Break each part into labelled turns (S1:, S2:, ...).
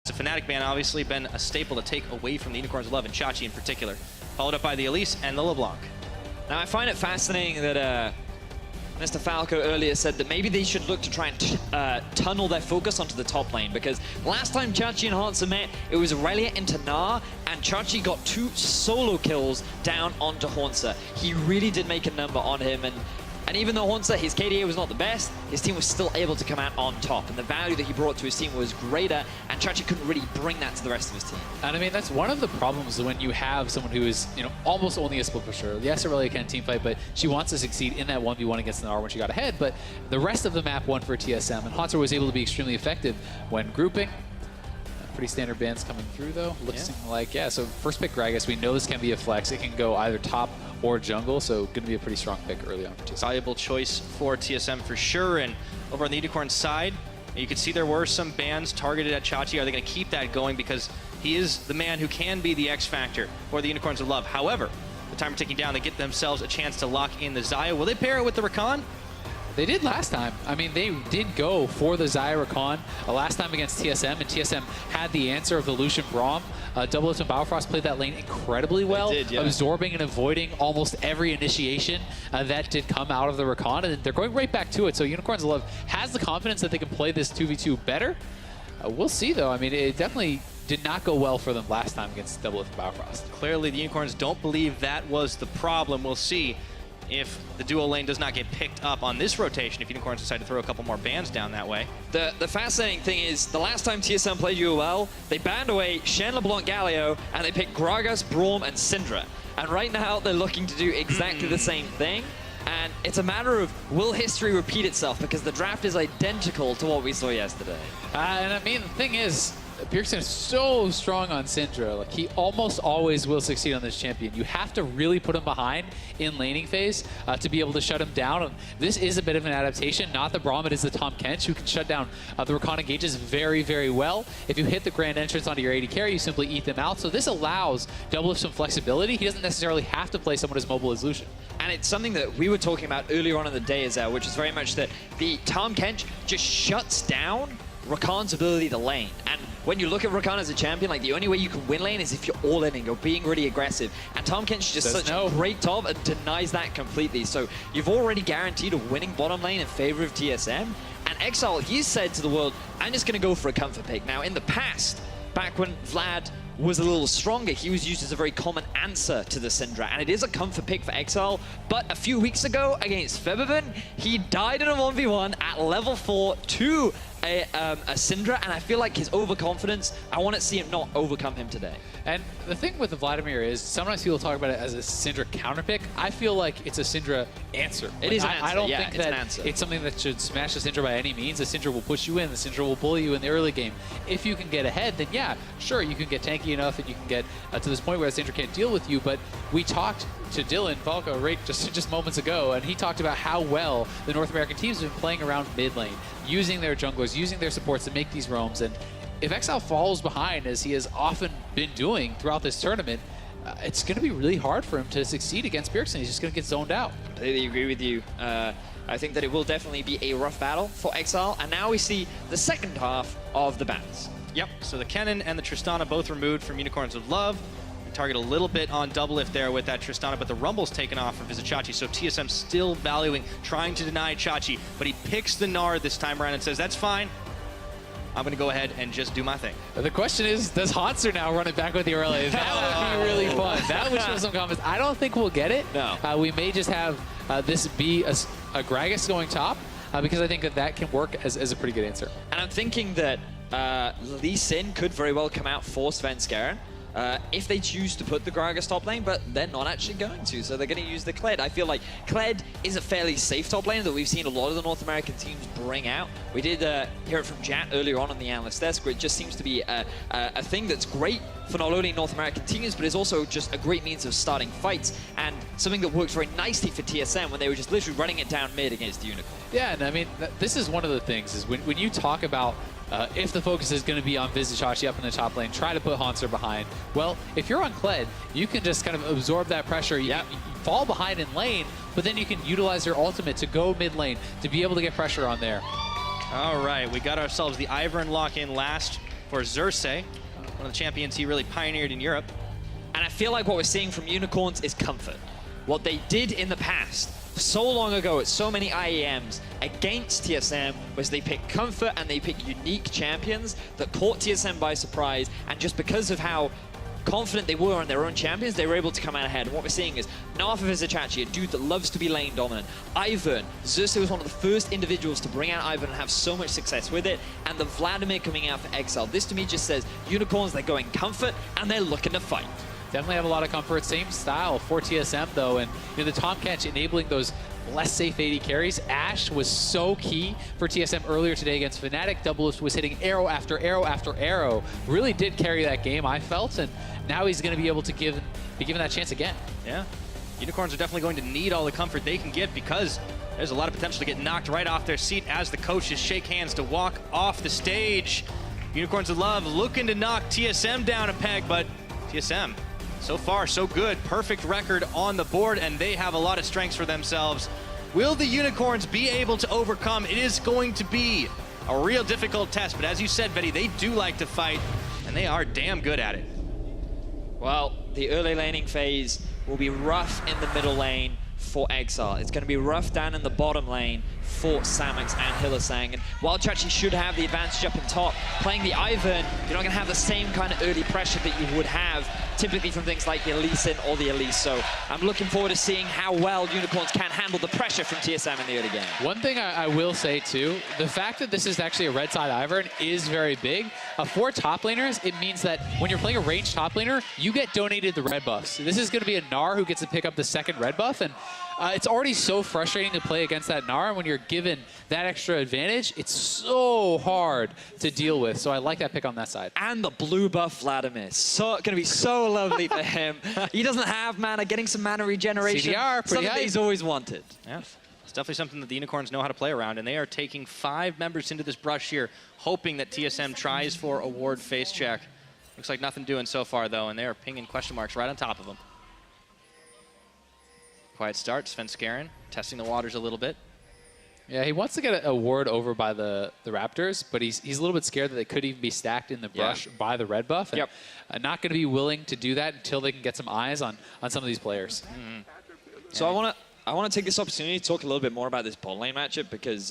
S1: The Fnatic ban obviously been a staple to take away from the Unicorns of Love, and Chachi in particular. Followed up by the Elise and the LeBlanc.
S2: Now, I find it fascinating that Mr. Falco earlier said that maybe they should look to try and tunnel their focus onto the top lane, because last time Chachi and Hansa met, it was Aurelia into Gnar, and Chachi got 2 solo kills down onto Hansa. He really did make a number on him, and even though Hansa, his KDA was not the best, his team was still able to come out on top, and the value that he brought to his team was greater, and Chachi couldn't really bring that to the rest of his team.
S3: And I mean, that's one of the problems when you have someone who is, you know, almost only a split pusher. Yes, Aurelia can team fight, but she wants to succeed in that 1v1 against Gnar when she got ahead, but the rest of the map won for TSM, and Hansa was able to be extremely effective when grouping. Pretty standard bans coming through, though. Looks like, so first pick Gragas. We know this can be a flex. It can go either top or jungle, so going to be a pretty strong pick early on for TSM.
S1: Valuable choice for TSM for sure. And over on the Unicorn side, you can see there were some bans targeted at Chachi. Are they going to keep that going? Because he is the man who can be the X factor for the Unicorns of Love. However, the timer ticking down, they get themselves a chance to lock in the Xayah. Will they pair it with the Rakan?
S3: They did last time. I mean, they did go for the Xayah Rakan last time against TSM, and TSM had the answer of the Lucian Braum. Double Lift and Biofrost played that lane incredibly well, absorbing and avoiding almost every initiation that did come out of the Rakan, and they're going right back to it. So Unicorns of Love has the confidence that they can play this 2v2 better. We'll see, though. I mean, it definitely did not go well for them last time against Double Lift and Biofrost.
S1: Clearly, the Unicorns don't believe that was the problem. We'll see if the dual lane does not get picked up on this rotation, if Unicorns decide to throw a couple more bans down that way.
S2: The fascinating thing is, the last time TSM played UOL, they banned away Shen, LeBlanc, Galio, and they picked Gragas, Braum, and Syndra. And right now, they're looking to do exactly the same thing. And it's a matter of, will history repeat itself? Because the draft is identical to what we saw yesterday.
S3: And I mean, the thing is, Bjergsen is so strong on Syndra. Like, he almost always will succeed on this champion. You have to really put him behind in laning phase to be able to shut him down. And this is a bit of an adaptation. Not the Braum, it is the Tahm Kench who can shut down the Rakan engages very, very well. If you hit the grand entrance onto your AD carry, you simply eat them out. So this allows Double Lift some flexibility. He doesn't necessarily have to play someone as mobile as Lucian.
S2: And it's something that we were talking about earlier on in the day, which is very much that the Tahm Kench just shuts down Rakan's ability to lane. And when you look at Rakan as a champion, like, the only way you can win lane is if you're all in and you're being really aggressive. And Tahm Kench is just such a great top and denies that completely. So you've already guaranteed a winning bottom lane in favor of TSM. And Exile, he's said to the world, I'm just going to go for a comfort pick. Now, in the past, back when Vlad was a little stronger, he was used as a very common answer to the Syndra, and it is a comfort pick for Exile. But a few weeks ago against Febiven, he died in a 1v1 at level 4 to a Syndra, and I feel like his overconfidence, I want to see him not overcome him today.
S3: And the thing with the Vladimir is, sometimes people talk about it as a Syndra counter pick. I feel like it's a Syndra answer.
S2: It is an answer.
S3: I don't think that it's something that should smash the Syndra by any means. The Syndra will push you in. The Syndra will bully you in the early game. If you can get ahead, then yeah, sure, you can get tanky enough and you can get to this point where the Syndra can't deal with you. But we talked to Dylan Falco right just moments ago, and he talked about how well the North American teams have been playing around mid lane, using their junglers, using their supports to make these roams. And if Exile falls behind, as he has often been doing throughout this tournament, it's going to be really hard for him to succeed against Bjergsen. He's just going to get zoned out.
S2: I completely agree with you. I think that it will definitely be a rough battle for Exile. And now we see the second half of the bans.
S1: Yep, so the Kennen and the Tristana both removed from Unicorns of Love. Target a little bit on double lift there with that Tristana, but the Rumble's taken off from Chachi, so TSM still valuing, trying to deny Chachi, but he picks the Gnar this time around and says, that's fine, I'm going to go ahead and just do my thing.
S3: The question is, does Hanser now run it back with the Aurelia? That would be really fun. That would show some confidence. I don't think we'll get it.
S2: No.
S3: We may just have this be a Gragas going top, because I think that can work as a pretty good answer.
S2: And I'm thinking that Lee Sin could very well come out for Svenskeren. If they choose to put the Gragas top lane, but they're not actually going to, so they're going to use the Kled. I feel like Kled is a fairly safe top lane that we've seen a lot of the North American teams bring out. We did hear it from Jat earlier on the analyst desk, where it just seems to be a thing that's great for not only North American teams, but is also just a great means of starting fights, and something that worked very nicely for TSM when they were just literally running it down mid against the Unicorn.
S3: Yeah, and I mean, this is one of the things, is when you talk about if the focus is going to be on Chachi up in the top lane, try to put Hanser behind. Well, if you're on Kled, you can just kind of absorb that pressure. You fall behind in lane, but then you can utilize your ultimate to go mid lane to be able to get pressure on there.
S1: All right, we got ourselves the Ivern lock-in last for Xerxes, one of the champions he really pioneered in Europe.
S2: And I feel like what we're seeing from Unicorns is comfort. What they did in the past, so long ago at so many IEMs against TSM, was they picked comfort and they picked unique champions that caught TSM by surprise, and just because of how confident they were on their own champions, they were able to come out ahead. And what we're seeing is Narf of Izachachi, a dude that loves to be lane dominant. Ivern, Xerxes was one of the first individuals to bring out Ivern and have so much success with it. And the Vladimir coming out for Exile. This to me just says Unicorns, they're going comfort and they're looking to fight.
S3: Definitely have a lot of comfort. Same style for TSM though, and the Tahm Kench enabling those less safe AD carries. Ashe was so key for TSM earlier today against Fnatic. Doublelift was hitting arrow after arrow after arrow. Really did carry that game, I felt, and now he's going to be able to be given that chance again.
S1: Yeah, Unicorns are definitely going to need all the comfort they can get because there's a lot of potential to get knocked right off their seat as the coaches shake hands to walk off the stage. Unicorns of Love looking to knock TSM down a peg, but TSM, so far, so good. Perfect record on the board, and they have a lot of strengths for themselves. Will the Unicorns be able to overcome? It is going to be a real difficult test, but as you said, Betty, they do like to fight, and they are damn good at it.
S2: Well, the early laning phase will be rough in the middle lane for Exile. It's going to be rough down in the bottom lane for Samux and Hylissang. And while Chachi should have the advantage up in top, playing the Ivern, you're not going to have the same kind of early pressure that you would have typically from things like the Elysian or the Elise. So I'm looking forward to seeing how well Unicorns can handle the pressure from TSM in the early game.
S3: One thing I will say too, the fact that this is actually a red side Ivern is very big. For top laners, it means that when you're playing a ranged top laner, you get donated the red buffs. This is going to be a Gnar who gets to pick up the second red buff, and it's already so frustrating to play against that Gnar. When you're given that extra advantage, it's so hard to deal with. So I like that pick on that side.
S2: And the blue buff Vladimir. So going to be so lovely for him. He doesn't have mana, getting some mana regeneration.
S3: CDR, pretty
S2: something
S3: high.
S2: that he's always wanted.
S1: Yeah, it's definitely something that the Unicorns know how to play around, and they are taking 5 members into this brush here, hoping that TSM tries for a ward face check. Looks like nothing doing so far, though, and they are pinging question marks right on top of them. Quiet start, Svenskeren testing the waters a little bit.
S3: Yeah, he wants to get a ward over by the Raptors, but he's a little bit scared that they could even be stacked in the brush by the red buff. And not going to be willing to do that until they can get some eyes on some of these players.
S2: Mm-hmm. So I want to take this opportunity to talk a little bit more about this bot lane matchup because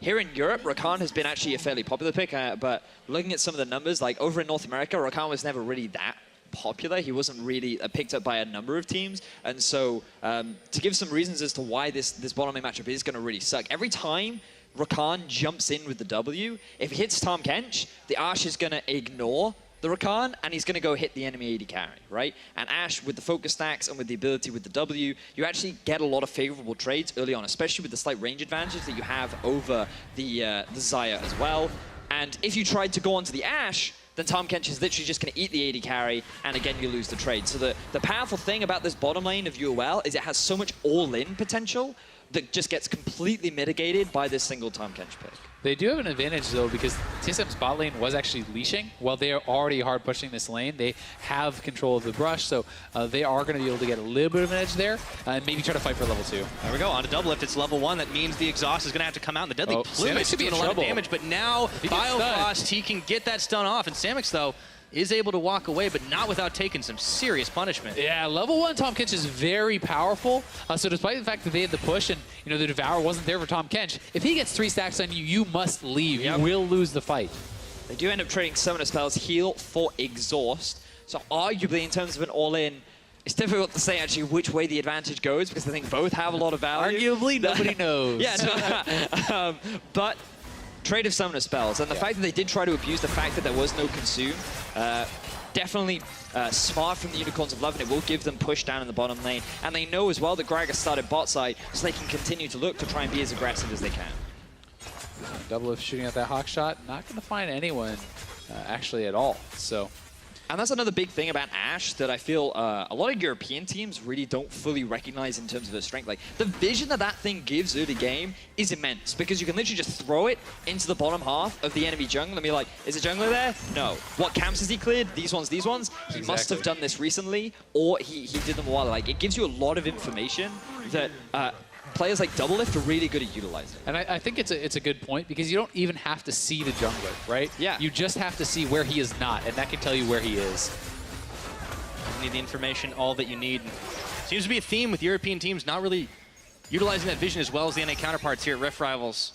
S2: here in Europe, Rakan has been actually a fairly popular pick, but looking at some of the numbers, like over in North America, Rakan was never really that popular. He wasn't really picked up by a number of teams, and so to give some reasons as to why this bottom lane matchup is going to really suck. Every time Rakan jumps in with the W, if he hits Tahm Kench, the Ashe is going to ignore the Rakan, and he's going to go hit the enemy AD carry, right? And Ashe, with the focus stacks and with the ability with the W, you actually get a lot of favorable trades early on, especially with the slight range advantage that you have over the Xayah as well. And if you tried to go onto the Ashe, then Tahm Kench is literally just going to eat the AD carry, and again, you lose the trade. So the powerful thing about this bottom lane of UOL is it has so much all-in potential that just gets completely mitigated by this single Tahm Kench pick.
S3: They do have an advantage, though, because TSM's bot lane was actually leashing. While they are already hard pushing this lane, they have control of the brush, so they are going to be able to get a little bit of an edge there and maybe try to fight for level 2.
S1: There we go, on to Doublelift. It's level 1. That means the exhaust is going to have to come out, and the Deadly Plumage is doing a lot of damage, but now Biofrost, he can get that stun off, and Samux, though, is able to walk away, but not without taking some serious punishment.
S3: Yeah, level 1 Tahm Kench is very powerful. So despite the fact that they had the push and the Devour wasn't there for Tahm Kench, if he gets 3 stacks on you, you must leave. You will lose the fight.
S2: They do end up trading Summoner Spells, Heal for Exhaust. So arguably, in terms of an all-in, it's difficult to say actually which way the advantage goes because I think both have a lot of value.
S3: Arguably, nobody knows.
S2: Yeah, but trade of Summoner Spells, and the fact that they did try to abuse the fact that there was no consume, definitely smart from the Unicorns of Love, and it will give them push down in the bottom lane. And they know as well that Gragas started bot side, so they can continue to look to try and be as aggressive as they can.
S3: Doublelift shooting at that hawk shot, not going to find anyone actually at all. So.
S2: And that's another big thing about Ashe that I feel a lot of European teams really don't fully recognize in terms of her strength. Like, the vision that thing gives early game is immense because you can literally just throw it into the bottom half of the enemy jungle and be like, is a jungler there? No. What camps has he cleared? These ones, these ones. He must have done this recently, or he did them a while. Like, it gives you a lot of information that players like Doublelift are really good at utilizing it.
S3: And I think it's a good point because you don't even have to see the jungler, right?
S2: Yeah.
S3: You just have to see where he is not, and that can tell you where he is.
S1: You need the information, all that you need. Seems to be a theme with European teams not really utilizing that vision as well as the NA counterparts here at Rift Rivals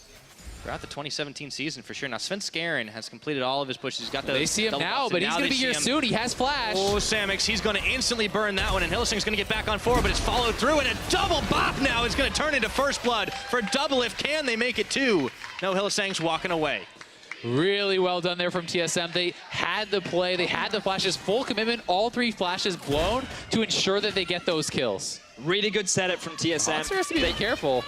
S1: throughout the 2017 season for sure. Now Sven Skaren has completed all of his pushes. He's got the
S3: They see him now, but he's going to be here soon. He has flash.
S1: Oh, Samix, he's going to instantly burn that one, and Hylissang's going to get back on forward, but it's followed through, and a double bop now is going to turn into first blood for Doublelift. Can they make it two? No, Hylissang's walking away.
S3: Really well done there from TSM. They had the play, they had the flashes, full commitment, all 3 flashes blown to ensure that they get those kills.
S2: Really good setup from TSM.
S3: Monster has to be careful.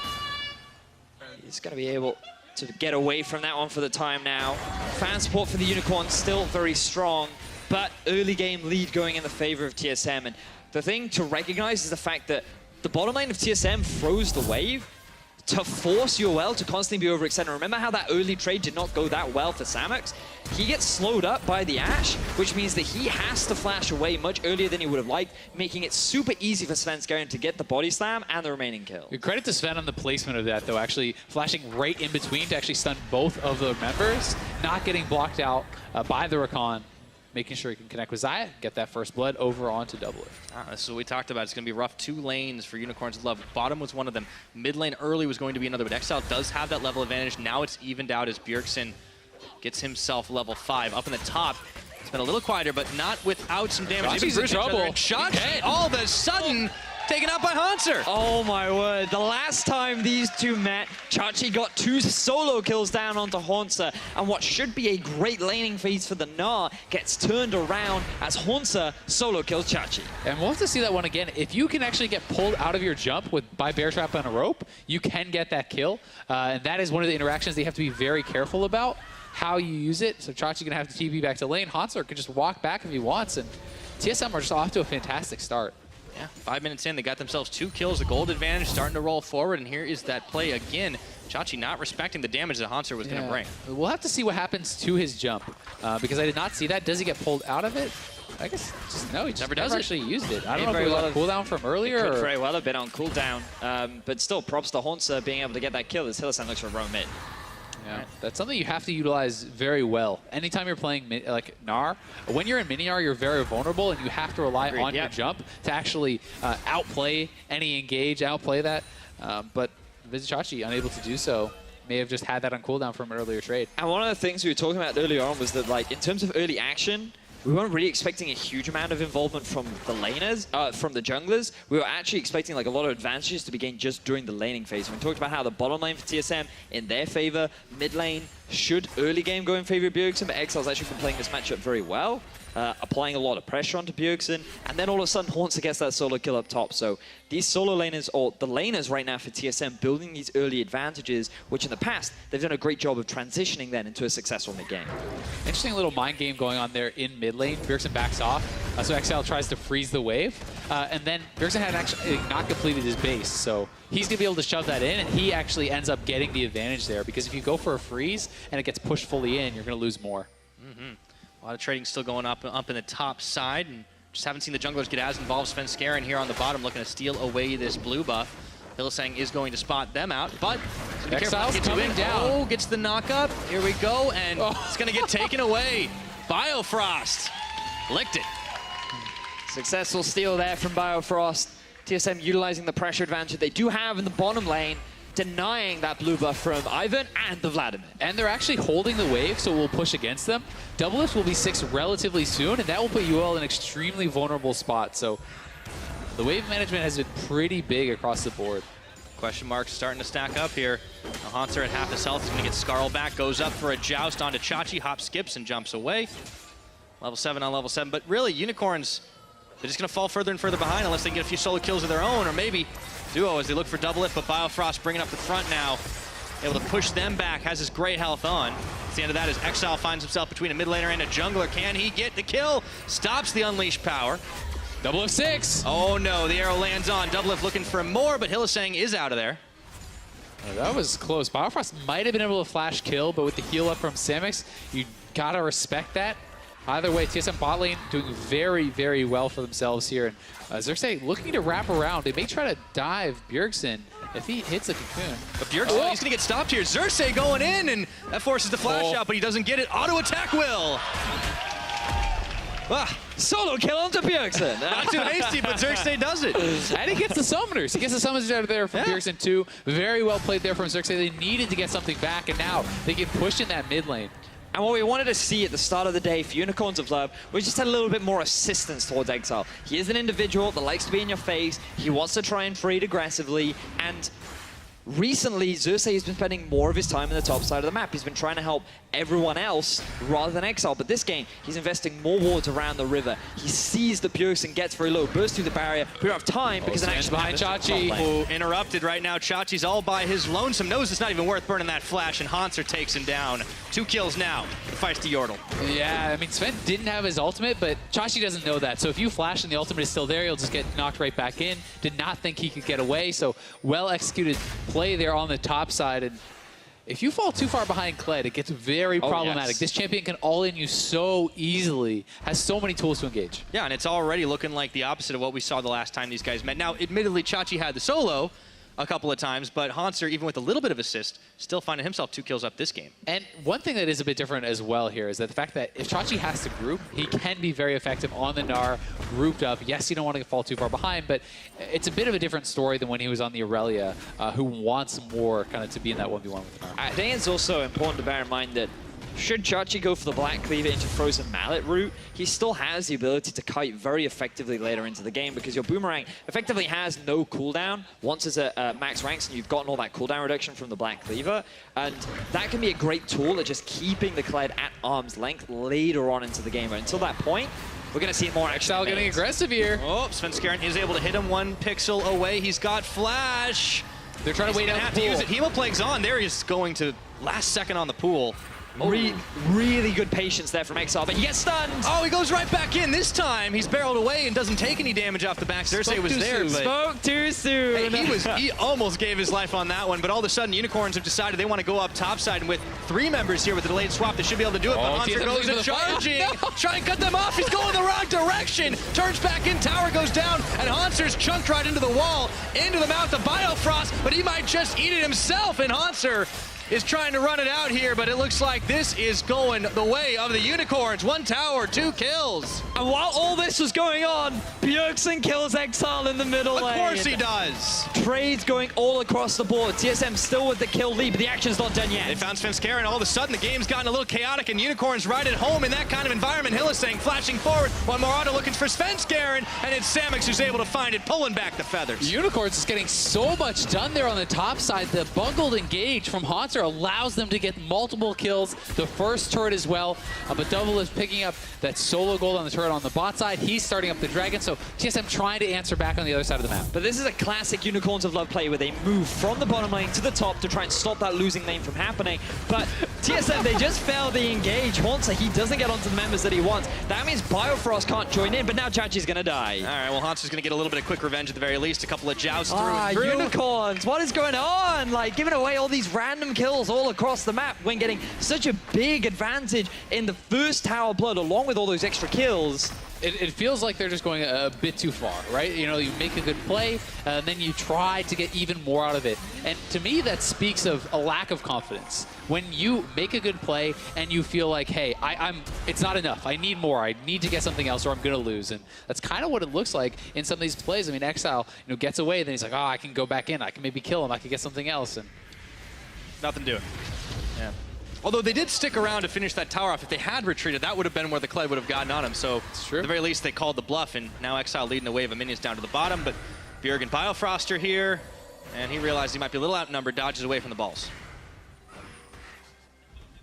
S2: He's going to be able to get away from that one for the time now. Fan support for the Unicorns still very strong, but early game lead going in the favor of TSM. And the thing to recognize is the fact that the bottom lane of TSM froze the wave to force UOL to constantly be overextended. Remember how that early trade did not go that well for Samux? He gets slowed up by the Ashe, which means that he has to flash away much earlier than he would have liked, making it super easy for Sven Skaren to get the body slam and the remaining kill.
S3: Good credit to Sven on the placement of that, though, actually flashing right in between to actually stun both of the members, not getting blocked out by the Rakan, making sure he can connect with Xayah, get that first blood over onto Doublelift.
S1: This is what we talked about. It's going to be rough. 2 lanes for Unicorns of Love. Bottom was one of them. Mid lane early was going to be another, but Exile does have that level advantage. Now it's evened out as Bjergsen gets himself level 5. Up in the top, it's been a little quieter, but not without some damage.
S3: Chachi's in trouble.
S1: Chachi, all of a sudden, taken out by Hanser.
S2: Oh my word, the last time these two met, Chachi got 2 solo kills down onto Hanser, and what should be a great laning phase for the Gnar gets turned around as Hanser solo kills Chachi.
S3: And we'll have to see that one again. If you can actually get pulled out of your jump by Bear Trap on a rope, you can get that kill. And that is one of the interactions they have to be very careful about, how you use it. So Chachi's going to have to TP back to lane. Hanser can just walk back if he wants, and TSM are just off to a fantastic start.
S1: Yeah, 5 minutes in, they got themselves 2 kills, the gold advantage starting to roll forward, and here is that play again. Chachi not respecting the damage that Hanser was going to bring.
S3: We'll have to see what happens to his jump, because I did not see that. Does he get pulled out of it? I guess just no, he just never actually used it. I don't know if it was on cooldown from earlier.
S2: It could very well have been on cooldown, but still props to Hanser being able to get that kill as Hylissang looks for roam mid.
S3: Yeah, that's something you have to utilize very well. Anytime you're playing like Gnar, when you're in mini Gnar, you're very vulnerable, and you have to rely on your jump to actually outplay any engage, outplay that. But Chachi, unable to do so, may have just had that on cooldown from an earlier trade.
S2: And one of the things we were talking about earlier on was that, like, in terms of early action, we weren't really expecting a huge amount of involvement from the laners, from the junglers. We were actually expecting like a lot of advantages to be gained just during the laning phase. We talked about how the bottom lane for TSM in their favor, mid lane should early game go in favor of Bjergsen, but Exile's actually been playing this matchup very well, applying a lot of pressure onto Bjergsen, and then all of a sudden Hanser gets that solo kill up top. So these solo laners, or the laners right now for TSM, building these early advantages, which in the past, they've done a great job of transitioning then into a successful mid-game.
S3: Interesting little mind game going on there in mid lane. Bjergsen backs off, so Exile tries to freeze the wave, and then Bjergsen had actually not completed his base, so he's going to be able to shove that in, and he actually ends up getting the advantage there, because if you go for a freeze and it gets pushed fully in, you're going to lose more.
S1: A lot of trading still going up in the top side, and just haven't seen the junglers get as involved. Sven Skaren here on the bottom looking to steal away this blue buff. Hylissang is going to spot them out, but
S3: Exile's coming down.
S1: Oh, gets the knock up. Here we go, and it's going to get taken away. Biofrost licked it.
S2: Successful steal there from Biofrost. TSM utilizing the pressure advantage they do have in the bottom lane, denying that blue buff from Ivan and the Vladimir.
S3: And they're actually holding the wave, so we'll push against them. Doublelift will be 6 relatively soon, and that will put UL in an extremely vulnerable spot. So the wave management has been pretty big across the board.
S1: Question marks starting to stack up here. Now Hanser at half his health is going to get Skarl back, goes up for a joust onto Chachi, hop skips and jumps away. Level 7 on level 7, but really Unicorns, they're just going to fall further and further behind unless they get a few solo kills of their own, or maybe duo as they look for Doublelift, but Biofrost bringing up the front now, able to push them back, has his gray health on. At the end of that as Exile finds himself between a mid laner and a jungler. Can he get the kill? Stops the unleashed power.
S3: Doublelift 6.
S1: Oh no, the arrow lands on. Doublelift looking for more, but Hylissang is out of there.
S3: That was close. Biofrost might have been able to flash kill, but with the heal up from Samix, you gotta respect that. Either way, TSM bot lane doing very, very well for themselves here. And Xerxes looking to wrap around. They may try to dive Bjergsen if he hits a cocoon.
S1: But Bjergsen, he's going to get stopped here. Xerxes going in, and that forces the flash out, but he doesn't get it. Auto attack will.
S2: Ah, solo kill onto Bjergsen.
S1: Not too hasty, but Xerxes does it.
S3: And he gets the summoners. He gets the summoners out of there from Bjergsen too. Very well played there from Xerxes. They needed to get something back, and now they get pushed in that mid lane.
S2: And what we wanted to see at the start of the day for Unicorns of Love was just a little bit more assistance towards Exile. He is an individual that likes to be in your face. He wants to try and trade aggressively. And recently, Xerxes has been spending more of his time in the top side of the map. He's been trying to help everyone else rather than Exile. But this game, he's investing more wards around the river. He sees that Bjergsen gets very low, bursts through the barrier. We don't have time because an action
S3: behind Chachi.
S1: Oh, interrupted right now. Chachi's all by his lonesome. Knows it's not even worth burning that flash, and Hanser takes him down. 2 kills now. The fight's to Yordle.
S3: Yeah, I mean, Sven didn't have his ultimate, but Chachi doesn't know that. So if you flash and the ultimate is still there, you'll just get knocked right back in. Did not think he could get away, so well-executed play there on the top side. And if you fall too far behind Kled, it gets very problematic.
S2: Yes.
S3: This champion can all-in you so easily, has so many tools to engage.
S1: Yeah, and it's already looking like the opposite of what we saw the last time these guys met. Now, admittedly, Chachi had the solo a couple of times, but Hanser, even with a little bit of assist, still finding himself 2 kills up this game.
S3: And one thing that is a bit different as well here is that the fact that if Chachi has to group, he can be very effective on the Gnar, grouped up. Yes, you don't want to fall too far behind, but it's a bit of a different story than when he was on the Aurelia, who wants more kind of to be in that 1v1 with the Gnar.
S2: I think it's also important to bear in mind that should Chachi go for the Black Cleaver into Frozen Mallet route, he still has the ability to kite very effectively later into the game because your Boomerang effectively has no cooldown once it's at max ranks and you've gotten all that cooldown reduction from the Black Cleaver. And that can be a great tool at just keeping the Kled at arm's length later on into the game. But until that point, we're going to see more action.
S3: Exile getting aggressive here.
S1: Oh, Svenskeren is able to hit him 1 pixel away. He's got flash.
S3: They're trying to wait out
S1: have
S3: the
S1: to
S3: pool.
S1: use it. Hemoplague's on. There he's going to last second on the pool.
S2: Really good patience there from Exile, but he gets stunned.
S1: Oh, he goes right back in. This time, he's barreled away and doesn't take any damage off the back. Xerxes was there, but
S2: Spoke too soon.
S1: hey, he almost gave his life on that one, but all of a sudden, Unicorns have decided they want to go up topside, and with 3 members here with the delayed swap, they should be able to do it, but Hanser goes and charging. Try and cut them off. He's going the wrong direction. Turns back in, tower goes down, and Hanser's chunked right into the wall, into the mouth of Biofrost, but he might just eat it himself, and Hanser is trying to run it out here, but it looks like this is going the way of the Unicorns. 1 tower, 2 kills.
S2: And while all this was going on, Bjergsen kills Exile in the middle lane.
S1: Of course he does.
S2: Trades going all across the board. TSM still with the kill lead, but the action's not done yet.
S1: They found Svenskeren. All of a sudden, the game's gotten a little chaotic, and Unicorns right at home in that kind of environment. Hylissang flashing forward, while Morata looking for Svenskeren, and it's Samix who's able to find it, pulling back the feathers.
S3: Unicorns is getting so much done there on the top side. The bungled engage from Hanser allows them to get multiple kills. The first turret as well, but Double is picking up that solo gold on the turret on the bot side. He's starting up the dragon, so TSM trying to answer back on the other side of the map.
S2: But this is a classic Unicorns of Love play where they move from the bottom lane to the top to try and stop that losing lane from happening. But TSM, they just fail the engage. Hanser, he doesn't get onto the members that he wants. That means Biofrost can't join in, but now Chachi's gonna die.
S1: All right, well, Hanser's going to get a little bit of quick revenge at the very least. A couple of jousts through and through.
S2: Unicorns, what is going on? Like, giving away all these random kills all across the map when getting such a big advantage in the first Tower Blood along with all those extra kills.
S3: It feels like they're just going a bit too far, right? You know, you make a good play, and then you try to get even more out of it. And to me, that speaks of a lack of confidence. When you make a good play and you feel like, hey, it's not enough. I need more. I need to get something else or I'm going to lose. And that's kind of what it looks like in some of these plays. I mean, Exile, gets away, then he's like, oh, I can go back in. I can maybe kill him. I can get something else. And
S1: nothing doing. Yeah. Although they did stick around to finish that tower off. If they had retreated, that would have been where the Kled would have gotten on him. So at the very least, they called the bluff, and now Exile leading a wave of minions down to the bottom. But Bjerg and Biofrost are here, and he realized he might be a little outnumbered, dodges away from the balls.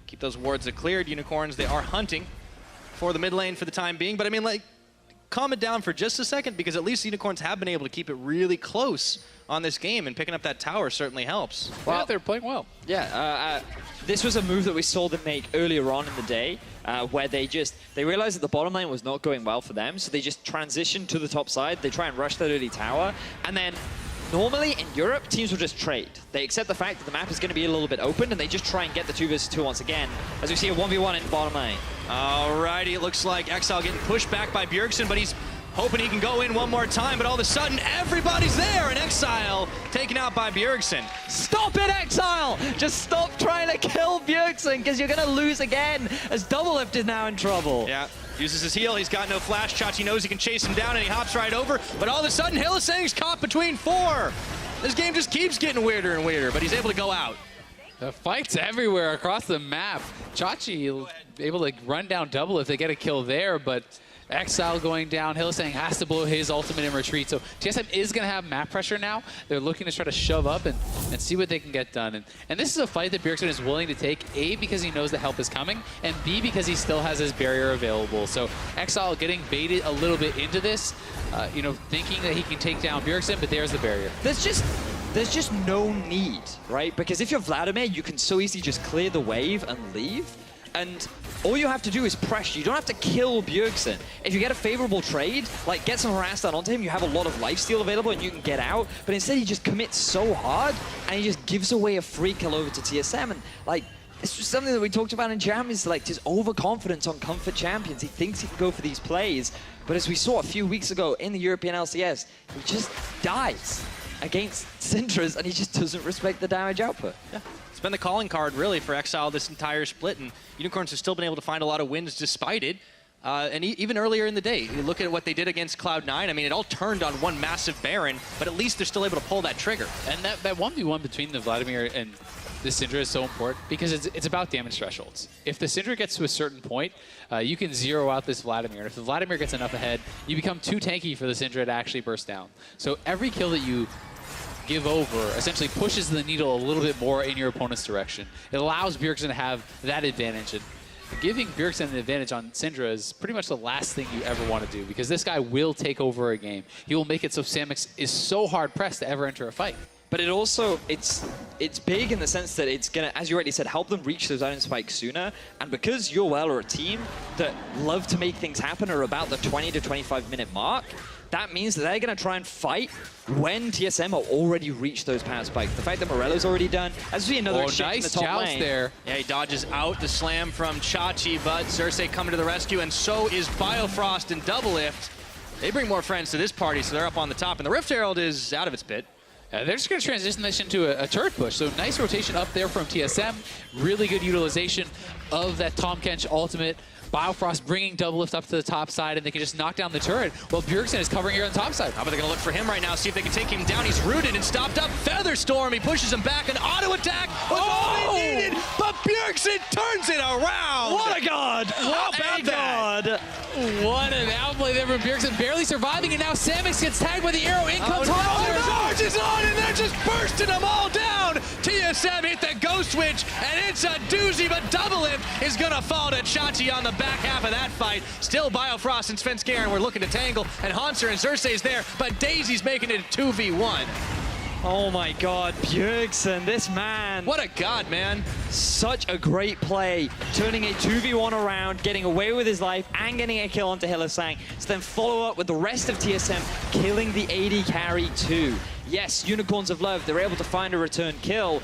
S1: Keep those wards cleared. Unicorns, they are hunting for the mid lane for the time being. But I mean, like, calm it down for just a second, because at least Unicorns have been able to keep it really close on this game, and picking up that tower certainly helps.
S3: Well, yeah, they're playing well.
S2: Yeah, this was a move that we saw them make earlier on in the day, where they realized that the bottom lane was not going well for them, so they just transitioned to the top side. They try and rush that early tower, and then normally in Europe, teams will just trade. They accept the fact that the map is going to be a little bit open, and they just try and get the 2 versus 2 once again, as we see a 1v1 in bottom lane.
S1: Alrighty, it looks like Exile getting pushed back by Bjergsen, but he's hoping he can go in one more time, but all of a sudden, everybody's there, and Exile taken out by Bjergsen.
S2: Stop it, Exile! Just stop trying to kill Bjergsen, because you're going to lose again, as Doublelift is now in trouble.
S1: Yeah, uses his heal, he's got no flash. Chachi knows he can chase him down, and he hops right over, but all of a sudden, Hylissang's caught between 4. This game just keeps getting weirder and weirder, but he's able to go out.
S3: The fights everywhere across the map. Chachi able to run down Doublelift. They get a kill there, but Exile going down. Hylissang has to blow his ultimate in retreat. So TSM is going to have map pressure now. They're looking to try to shove up and see what they can get done. And this is a fight that Bjergsen is willing to take, A, because he knows the help is coming, and B, because he still has his barrier available. So Exile getting baited a little bit into this, you know, thinking that he can take down Bjergsen, but there's the barrier.
S2: There's just no need, right? Because if you're Vladimir, you can so easily just clear the wave and leave. And all you have to do is pressure. You don't have to kill Bjergsen. If you get a favorable trade, like get some harass down onto him, you have a lot of lifesteal available and you can get out. But instead he just commits so hard and he just gives away a free kill over to TSM. And like, it's just something that we talked about in Jam, is like just overconfidence on comfort champions. He thinks he can go for these plays. But as we saw a few weeks ago in the European LCS, he just dies against Syndras, and he just doesn't respect the damage output.
S1: Yeah. It's been the calling card, really, for Exile this entire split, and Unicorns have still been able to find a lot of wins despite it. And even earlier in the day, you look at what they did against Cloud9, I mean, it all turned on one massive Baron, but at least they're still able to pull that trigger.
S3: And that 1v1 between the Vladimir and the Syndra is so important because it's about damage thresholds. If the Syndra gets to a certain point, you can zero out this Vladimir. And if the Vladimir gets enough ahead, you become too tanky for the Syndra to actually burst down. So every kill that you give over essentially pushes the needle a little bit more in your opponent's direction. It allows Bjergsen to have that advantage. And giving Bjergsen an advantage on Syndra is pretty much the last thing you ever want to do, because this guy will take over a game. He will make it so Samix is so hard-pressed to ever enter a fight.
S2: But it also, it's big in the sense that it's going to, as you already said, help them reach those iron spikes sooner. And because Yoel are a team that love to make things happen or about the 20 to 25 minute mark, that means that they're going to try and fight when TSM are already reached those power spikes. The fact that Morello's already done, as we see another exchange in the top lane.
S3: There.
S1: Yeah, he dodges out the slam from Chachi, but Xerxes coming to the rescue, and so is Biofrost and Doublelift. They bring more friends to this party, so they're up on the top, and the Rift Herald is out of its pit.
S3: They're just going to transition this into a turret push. So nice rotation up there from TSM. Really good utilization of that Tahm Kench ultimate. Biofrost bringing Doublelift up to the top side, and they can just knock down the turret while Bjergsen is covering here on the top side.
S1: How about they going to look for him right now, see if they can take him down. He's rooted and stopped up. Featherstorm, he pushes him back. An auto attack was all he needed, but Bjergsen turns it around.
S2: What a god!
S1: How about that?
S3: What an outplay there from Bjergsen, barely surviving, and now Samix gets tagged by the arrow. In comes
S1: the charge is on, and they're just bursting them all down. TSM hit the ghost switch, and it's a doozy, but Doublelift is going to fall to Chachi on the back half of that fight. Still Biofrost and Svenskeren were looking to tangle, and Hanser and Xerxes there, but Daisy's making it a 2v1.
S2: Oh my god, Bjergsen, this man.
S1: What a god, man.
S2: Such a great play, turning a 2v1 around, getting away with his life, and getting a kill onto Hylissang, to then follow up with the rest of TSM, killing the AD carry too. Yes, Unicorns of Love, they're able to find a return kill,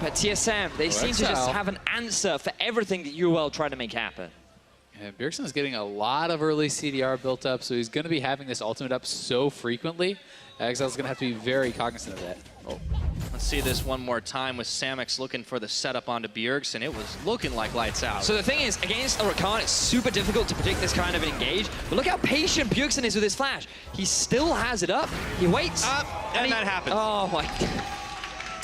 S2: but TSM, they seem to just have an answer for everything that UL tried to make happen.
S3: Yeah, Bjergsen is getting a lot of early CDR built up, so he's going to be having this ultimate up so frequently. Exile's going to have to be very cognizant of that.
S1: Oh. Let's see this one more time with Samix looking for the setup onto Bjergsen. It was looking like lights out.
S2: So the thing is, against a Rakan, it's super difficult to predict this kind of an engage. But look how patient Bjergsen is with his flash. He still has it up. He waits.
S1: And that happens.
S2: Oh my god.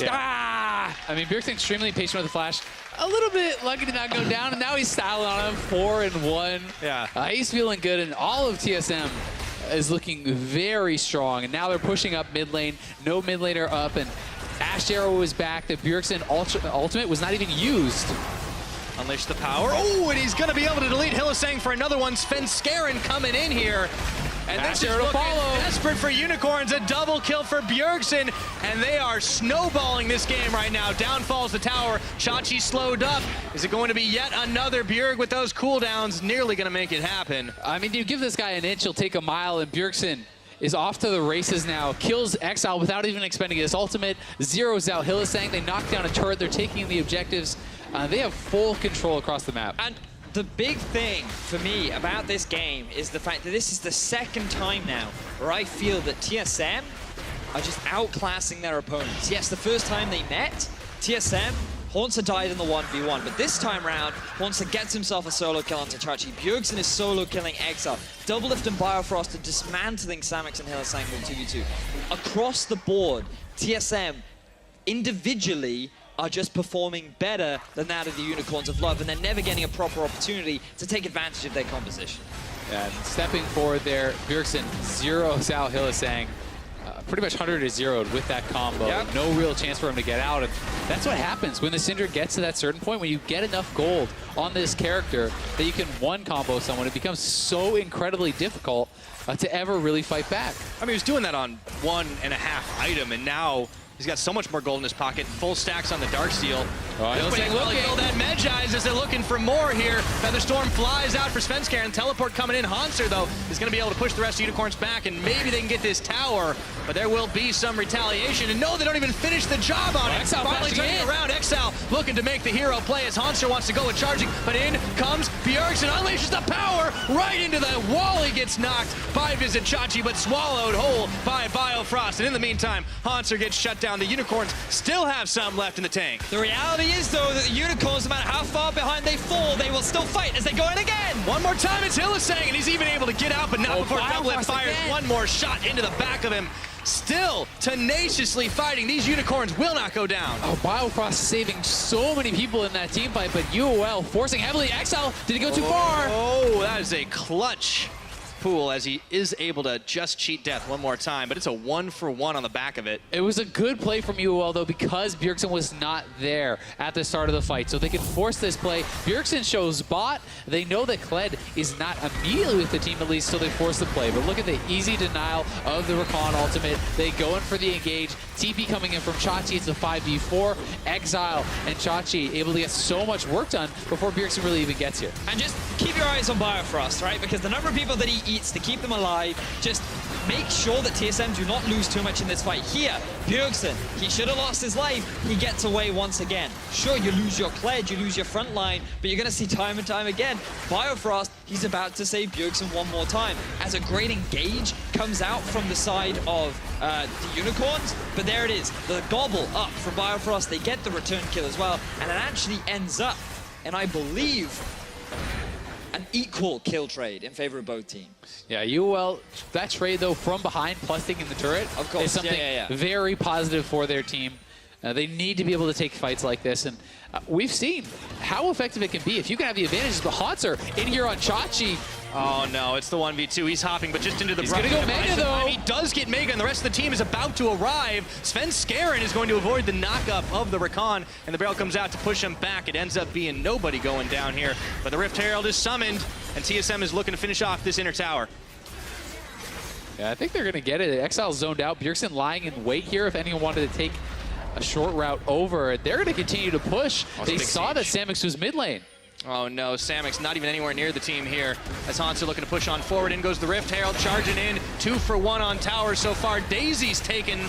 S3: Yeah.
S2: Ah!
S3: I mean, Bjergsen's extremely patient with the flash. A little bit lucky to not go down, and now he's styling on him, 4-1.
S1: Yeah.
S3: He's feeling good, and all of TSM is looking very strong. And now they're pushing up mid lane. No mid laner up, and Ash Arrow is back. The Bjergsen ultimate was not even used.
S1: Unleash the power. Oh, and he's going to be able to delete Hylissang for another one. Svenskeren coming in here. And
S3: Ash
S1: this is
S3: Arrow to
S1: looking
S3: follow.
S1: desperate for Unicorns. A double kill for Bjergsen. And they are snowballing this game right now. Down falls the tower. Chachi slowed up. Is it going to be yet another Bjerg with those cooldowns? Nearly going to make it happen.
S3: I mean, you give this guy an inch, he'll take a mile, and Bjergsen is off to the races now. Kills Exile without even expending his ultimate. Zeroes out Hylissang. They knock down a turret. They're taking the objectives. They have full control across the map.
S2: And the big thing for me about this game is the fact that this is the second time now where I feel that TSM are just outclassing their opponents. Yes, the first time they met, TSM, Haunter died in the 1v1, but this time around, Haunter gets himself a solo kill on Tachachi. Bjergsen is solo killing Exile. Doublelift and Biofrost are dismantling Samix and Hylissang with 2v2. Across the board, TSM individually are just performing better than that of the Unicorns of Love, and they're never getting a proper opportunity to take advantage of their composition.
S3: And stepping forward there, Bjergsen zeroes out Hylissang. Pretty much 100 is zeroed with that combo.
S2: Yep.
S3: No real chance for him to get out. And that's what happens when the Syndra gets to that certain point, when you get enough gold on this character that you can one-combo someone. It becomes so incredibly difficult to ever really fight back.
S1: I mean, he was doing that on 1.5 item, and now he's got so much more gold in his pocket. Full stacks on the Darksteel. That Medjai's as they're looking for more here. Featherstorm flies out for Svenskeren. Teleport coming in. Hanser, though, is going to be able to push the rest of Unicorns back, and maybe they can get this tower, but there will be some retaliation. And no, they don't even finish the job on it.
S3: Exile
S1: finally turning around. Exile looking to make the hero play as Hanser wants to go with charging, but in comes Bjergsen, unleashes the power right into the wall. He gets knocked by Vizichachi, but swallowed whole by Biofrost. And in the meantime, Hanser gets shut down. The Unicorns still have some left in the tank.
S2: The reality is, though, that the Unicorns, no matter how far behind they fall, they will still fight as they go in again.
S1: One more time, it's Hylissang, and he's even able to get out, but not before Doublelift fires
S2: again.
S1: one more shot into the back of him. Still tenaciously fighting. These Unicorns will not go down.
S3: Oh, Biofrost saving so many people in that team fight, but UOL forcing heavily. Exile, did he go too far?
S1: Oh, that is a clutch pool as he is able to just cheat death one more time, but it's a 1-for-1 on the back of it.
S3: It was a good play from UOL, though, because Bjergsen was not there at the start of the fight, so they can force this play. Bjergsen shows bot. They know that Kled is not immediately with the team, at least, so they force the play. But look at the easy denial of the Rakan ultimate. They go in for the engage. TP coming in from Chachi. It's a 5v4. Exile and Chachi able to get so much work done before Bjergsen really even gets here.
S2: And just keep your eyes on Biofrost, right? Because the number of people that he eats to keep them alive, just make sure that TSM do not lose too much in this fight. Here, Bjergsen, he should have lost his life. He gets away once again. Sure, you lose your Kled, you lose your front line, but you're going to see time and time again. Biofrost, he's about to save Bjergsen one more time. As a great engage comes out from the side of the Unicorns, but there it is. The gobble up from Biofrost. They get the return kill as well, and it actually ends up, and I believe, an equal kill trade in favor of both teams.
S3: Yeah, UOL, that trade, though, from behind plus taking the turret
S2: of course,
S3: is something very positive for their team. They need to be able to take fights like this, and we've seen how effective it can be. If you can have the advantages, but Hanser in here on Chachi.
S1: Oh no, it's the 1v2. He's hopping, but just into the brush.
S3: He's gonna go Mega, though.
S1: He does get Mega, and the rest of the team is about to arrive. Svenskeren is going to avoid the knockup of the Rakan, and the barrel comes out to push him back. It ends up being nobody going down here, but the Rift Herald is summoned, and TSM is looking to finish off this inner tower.
S3: Yeah, I think they're gonna get it. Exile's zoned out. Bjergsen lying in wait here if anyone wanted to take a short route over. They're gonna continue to push. They saw that Samix was mid lane.
S1: Oh no, Samix not even anywhere near the team here. As Hanser looking to push on forward. In goes the Rift Herald, charging in. 2-for-1 on tower so far. Daisy's taken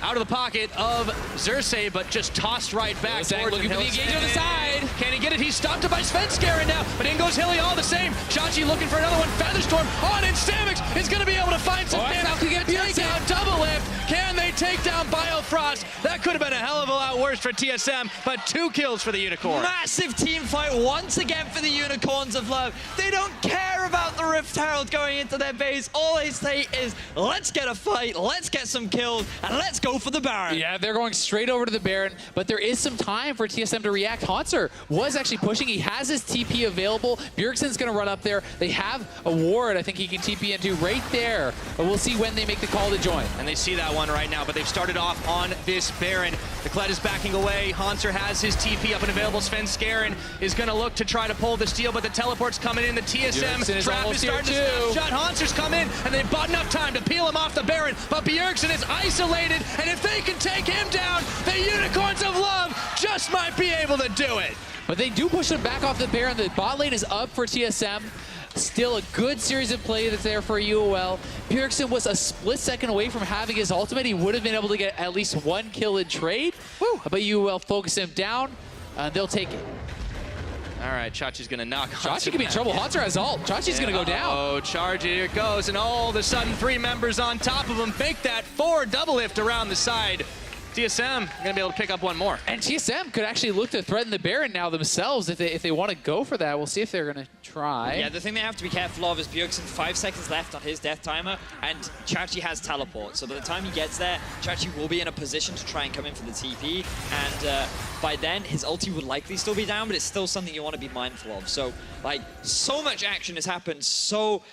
S1: out of the pocket of Xerxes, but just tossed right back.
S3: Looking for the engage on the side.
S1: Can he get it? He's stopped it by Svenskeren now, but in goes Hilly all the same. Chachi looking for another one. Featherstorm on, and Samix is going to be able to find some damage. Take down Doublelift. Can they take down Biofrost? That could have been a hell of a lot worse for TSM, but 2 kills for the Unicorn.
S2: Massive team fight once again for the Unicorns of Love. They don't care about the Rift Herald going into their base. All they say is, let's get a fight, let's get some kills, and let's go for the Baron.
S3: Yeah, they're going straight over to the Baron, but there is some time for TSM to react. Hanser was actually pushing. He has his TP available. Bjergsen's going to run up there. They have a ward I think he can TP into right there, but we'll see when they make the call to join.
S1: And they see that one right now, but they've started off on this Baron. The Kled is backing away. Hanser has his TP up and available. Svenskeren is going to look to try to pull the steal, but the teleport's coming in. The TSM trap is starting to snapshot. Hanser's come in, and they've bought enough time to peel him off the Baron, but Bjergsen is isolated, and if they can take him down, the Unicorns of Love just might be able to do it.
S3: But they do push him back off the Baron. The bot lane is up for TSM. Still a good series of play that's there for UOL. Bjergsen was a split second away from having his ultimate. He would have been able to get at least 1 kill in trade. Woo. But UOL focus him down. They'll take it.
S1: All right, Chachi's going to knock
S2: Chachi could be in trouble. Haunter has ult. Chachi's going to go down.
S1: Oh, charge it. Here it goes. And all of a sudden, 3 members on top of him. Fake that 4 double lift around the side. TSM going to be able to pick up one more.
S2: And TSM could actually look to threaten the Baron now themselves if they want to go for that. We'll see if they're going to try.
S4: Yeah, the thing they have to be careful of is Bjergsen 5 seconds left on his death timer, and Chachi has teleport. So by the time he gets there, Chachi will be in a position to try and come in for the TP. And by then, his ulti would likely still be down, but it's still something you want to be mindful of. So, like, so much action has happened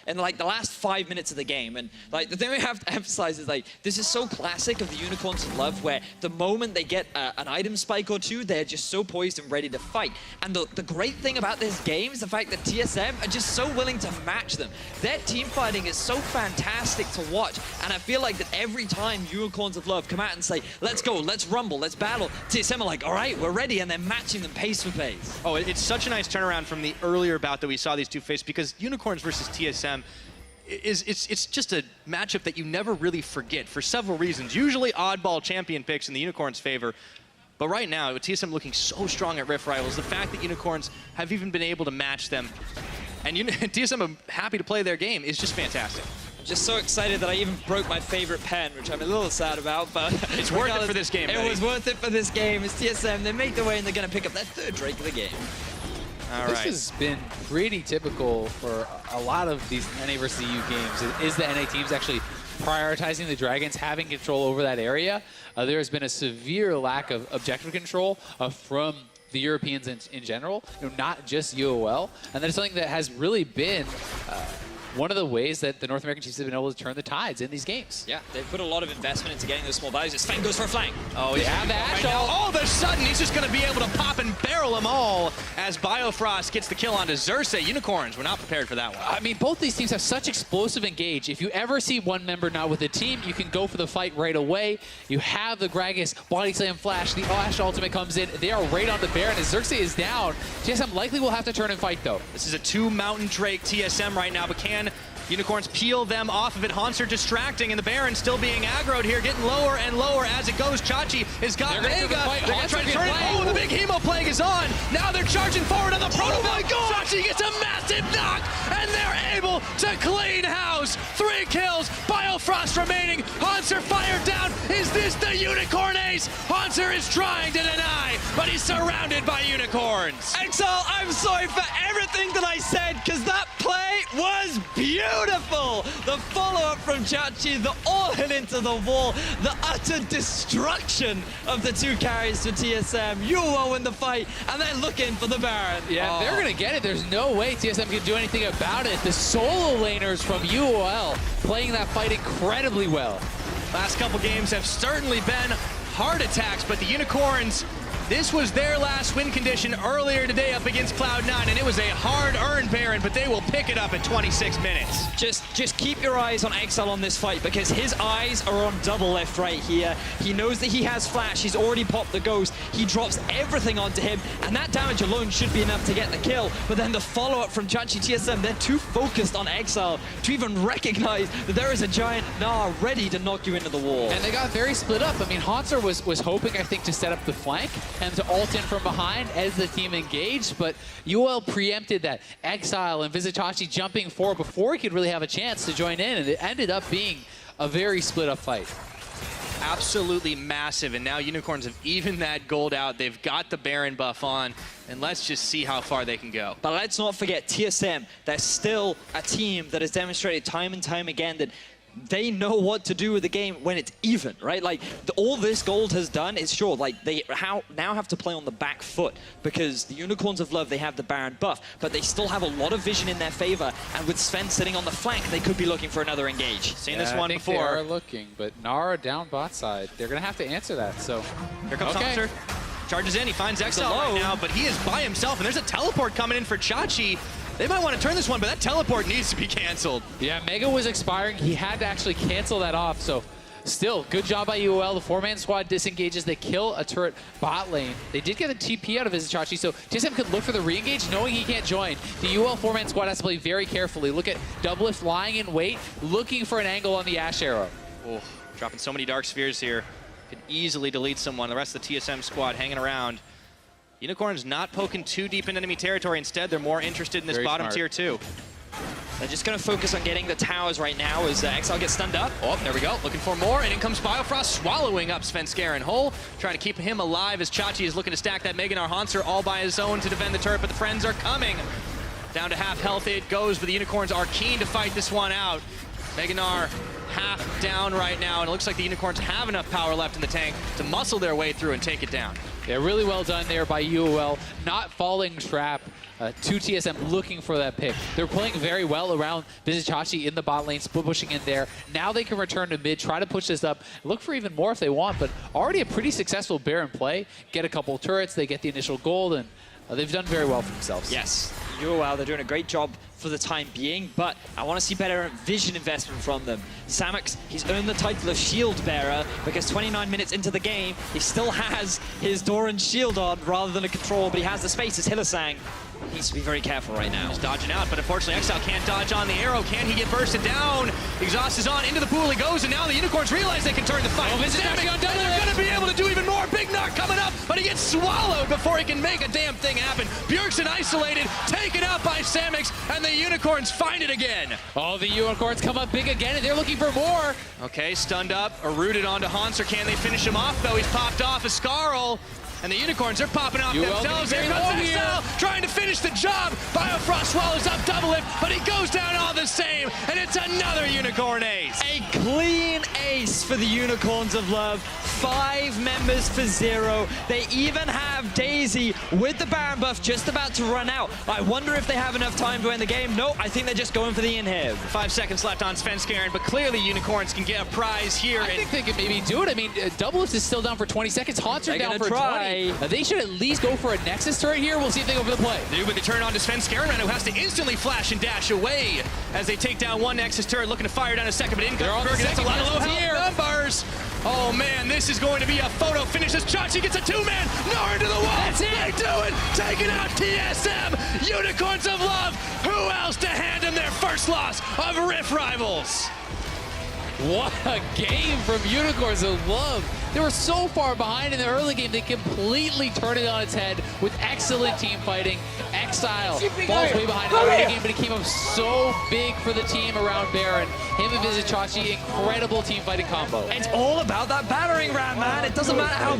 S4: in, like, the last 5 minutes of the game. And, like, the thing we have to emphasize is, like, this is so classic of the Unicorns of Love, where the moment they get an item spike or two, they're just so poised and ready to fight. And the great thing about this game is the fact that TSM are just so willing to match them. Their team fighting is so fantastic to watch. And I feel like that every time Unicorns of Love come out and say, let's go, let's rumble, let's battle, TSM are like, all right, we're ready, and they're matching them pace for pace.
S1: Oh, it's such a nice turnaround from the earlier bout that we saw these two face, because Unicorns versus TSM it's just a matchup that you never really forget for several reasons. Usually oddball champion picks in the Unicorns' favor, but right now, with TSM looking so strong at Rift Rivals, the fact that Unicorns have even been able to match them, and TSM are happy to play their game, is just fantastic.
S4: Just so excited that I even broke my favorite pen, which I'm a little sad about, but
S1: it's worth it for this game,
S4: It was worth it for this game. It's TSM. They make their way, and they're going to pick up that 3rd Drake of the game.
S1: All
S3: this
S1: right.
S3: has been pretty typical for a lot of these NA versus EU games. Is the NA teams actually prioritizing the Dragons, having control over that area? There has been a severe lack of objective control from the Europeans in general, not just UOL. And that's something that has really been one of the ways that the North American teams have been able to turn the tides in these games.
S4: Yeah, they've put a lot of investment into getting those small values. Sven goes for a flank.
S1: Oh, yeah,
S3: that.
S1: All of a sudden, he's just going to be able to pop and barrel them all as Biofrost gets the kill onto Xerxes. Unicorns were not prepared for that one.
S2: I mean, both these teams have such explosive engage. If you ever see one member not with the team, you can go for the fight right away. You have the Gragas body slam flash. The Ash ultimate comes in. They are right on the Baron as Xerxes is down. TSM likely will have to turn and fight, though.
S1: This is a 2 Mountain Drake TSM right now, but can Unicorns peel them off of it? Haunter distracting, and the Baron still being aggroed here, getting lower and lower as it goes. Chachi has got Mega. They're going to try to turn it. Oh, the big Hemo Plague is on. Now they're charging forward on the Proto. Oh my God! Chachi gets a massive knock, and they're able to clean house. 3 kills. Biofrost remaining. Haunter fired down. Is this the Unicorn ace? Haunter is trying to deny, but he's surrounded by Unicorns.
S4: Exile, I'm sorry for everything that I said, because that play was beautiful. The follow-up from Chachi, the all-in into the wall, the utter destruction of the 2 carries for TSM. UO win the fight, and they're looking for the Baron.
S2: Yeah, they're going to get it. There's no way TSM can do anything about it. The solo laners from UOL playing that fight incredibly well.
S1: Last couple games have certainly been heart attacks, but the Unicorns, this was their last win condition earlier today up against Cloud9, and it was a hard-earned Baron, but they will pick it up at 26 minutes.
S4: Just keep your eyes on Exile on this fight, because his eyes are on double left right here. He knows that he has flash. He's already popped the ghost. He drops everything onto him, and that damage alone should be enough to get the kill. But then the follow-up from Chachi TSM, they're too focused on Exile to even recognize that there is a giant Gnar ready to knock you into the wall.
S2: And they got very split up. I mean, Haunter was hoping, I think, to set up the flank and to ult in from behind as the team engaged, but UOL preempted that. Exile and Visitachi jumping forward before he could really have a chance to join in, and it ended up being a very split up fight.
S1: Absolutely massive, and now Unicorns have evened that gold out. They've got the Baron buff on, and let's just see how far they can go.
S4: But let's not forget TSM. They're still a team that has demonstrated time and time again that they know what to do with the game when it's even, right? Like, all this gold has done is, sure, like, they now have to play on the back foot, because the Unicorns of Love, they have the Baron buff, but they still have a lot of vision in their favor, and with Sven sitting on the flank, they could be looking for another engage.
S1: Seen this one before.
S3: They are looking, but Nara down bot side. They're going to have to answer that, so.
S1: Here comes Haunter. Charges in, he finds Exile right now, but he is by himself, and there's a teleport coming in for Chachi. They might want to turn this one, but that teleport needs to be canceled.
S2: Yeah, Mega was expiring. He had to actually cancel that off, so still, good job by UOL. The 4-man squad disengages. They kill a turret bot lane. They did get a TP out of Visitachi, so TSM could look for the re-engage knowing he can't join. The UOL 4-man squad has to play very carefully. Look at Doublelift lying in wait, looking for an angle on the Ash Arrow.
S1: Oh, dropping so many Dark Spheres here. Could easily delete someone. The rest of the TSM squad hanging around. Unicorns not poking too deep in enemy territory. Instead, they're more interested in this
S3: Very
S1: bottom
S3: smart.
S1: tier 2.
S4: They're just going to focus on getting the towers right now as Exile gets stunned up.
S1: Oh, there we go. Looking for more, and in comes Biofrost, swallowing up Svenskeren whole, trying to keep him alive as Chachi is looking to stack that Meganar Haunter all by his own to defend the turret, but the friends are coming. Down to half health it goes, but the Unicorns are keen to fight this one out. Meganar half down right now, and it looks like the Unicorns have enough power left in the tank to muscle their way through and take it down.
S3: Yeah, really well done there by UOL. Not falling trap to TSM looking for that pick. They're playing very well around Vizichachi in the bot lane, split pushing in there. Now they can return to mid, try to push this up, look for even more if they want, but already a pretty successful Baron play. Get a couple turrets, they get the initial gold, and they've done very well for themselves.
S4: Yes, UOL, they're doing a great job for the time being, but I want to see better vision investment from them. Samux, he's earned the title of shield bearer because 29 minutes into the game, he still has his Doran shield on rather than a control, but he has the space as Hillisang. Needs to be very careful right now.
S1: He's dodging out, but unfortunately Exile can't dodge on the arrow. Can he get bursted down? Exhaust is on, into the pool he goes, and now the Unicorns realize they can turn the fight. They're going to be able to do even more. Big Knock coming up, but he gets swallowed before he can make a damn thing happen. Bjergsen isolated, taken out by Samix, and the Unicorns find it again.
S3: Oh, the Unicorns come up big again, and they're looking for more.
S1: Okay, stunned up, or rooted onto Hans, or can they finish him off, though? He's popped off a Scarl. And the Unicorns are popping off themselves. Here comes Exile, trying to finish the job. Biofrost swallows up double lift, but he goes down all the same, and it's another Unicorn ace.
S4: A clean ace for the Unicorns of Love. 5 members for 0. They even have Daisy with the Baron buff just about to run out. I wonder if they have enough time to end the game. No, I think they're just going for the inhib.
S1: 5 seconds left on Svenskeren, but clearly Unicorns can get a prize here.
S3: I think they could maybe do it. I mean, Double Lift is still down for 20 seconds. Haunts are down for 20. They should at least go for a Nexus turret here. We'll see if they go for the play.
S1: They do, but they turn on to Svenskeren, who has to instantly flash and dash away as they take down one Nexus turret, looking to fire down a second, but in comes Bergen. That's a lot of low health numbers. Oh man, this is going to be a photo finish as Chachi gets a 2-man. Nor into the wall.
S3: That's it.
S1: They do it. Taking out TSM. Unicorns of Love. Who else to hand them their first loss of Rift Rivals?
S3: What a game from Unicorns of Love. They were so far behind in the early game, they completely turned it on its head with excellent team fighting. Exile falls way behind in the early game, but he came up so big for the team around Baron. Him and Vizichachi, incredible team fighting combo.
S4: It's all about that battering ram, man. It doesn't matter how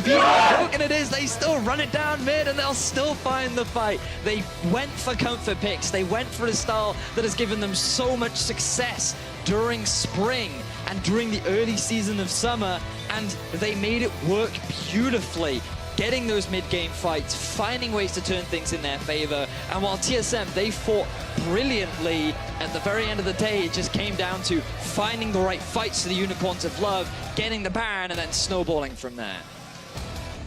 S4: broken it is, they still run it down mid and they'll still find the fight. They went for comfort picks. They went for a style that has given them so much success during spring and during the early season of summer, and they made it work beautifully. Getting those mid-game fights, finding ways to turn things in their favor. And while TSM, they fought brilliantly, at the very end of the day, it just came down to finding the right fights to the Unicorns of Love, getting the Baron, and then snowballing from there.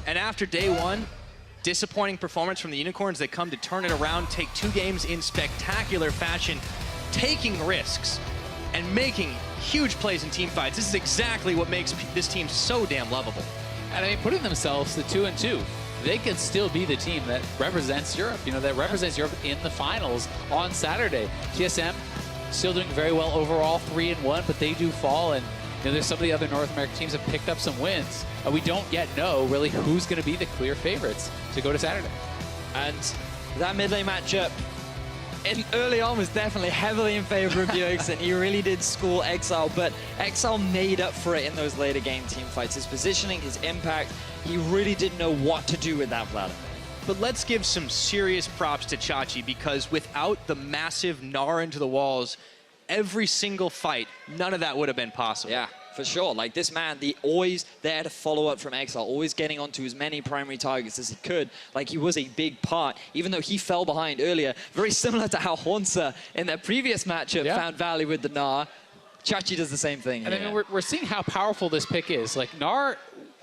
S1: And after day one, disappointing performance from the Unicorns. They come to turn it around, take 2 games in spectacular fashion, taking risks and making huge plays in team fights. This is exactly what makes this team so damn lovable.
S3: And I mean, putting themselves to 2-2, they could still be the team that represents Europe. You know, that represents Europe in the finals on Saturday. TSM still doing very well overall, 3-1, but they do fall. And you know, there's some of the other North American teams have picked up some wins. We don't yet know really who's going to be the clear favorites to go to Saturday.
S4: And that mid lane matchup, early on was definitely heavily in favor of Bjergsen. He really did school Exile, but Exile made up for it in those later game team fights. His positioning, his impact, he really didn't know what to do with that Vladimir.
S1: But let's give some serious props to Chachi, because without the massive gnar into the walls, every single fight, none of that would have been possible.
S4: Yeah, for sure. Like this man, always there to follow up from Exile, always getting onto as many primary targets as he could. Like he was a big part, even though he fell behind earlier. Very similar to how Hornsa in their previous matchup found value with the Gnar. Chachi does the same thing here.
S3: And I mean, we're seeing how powerful this pick is. Like Gnar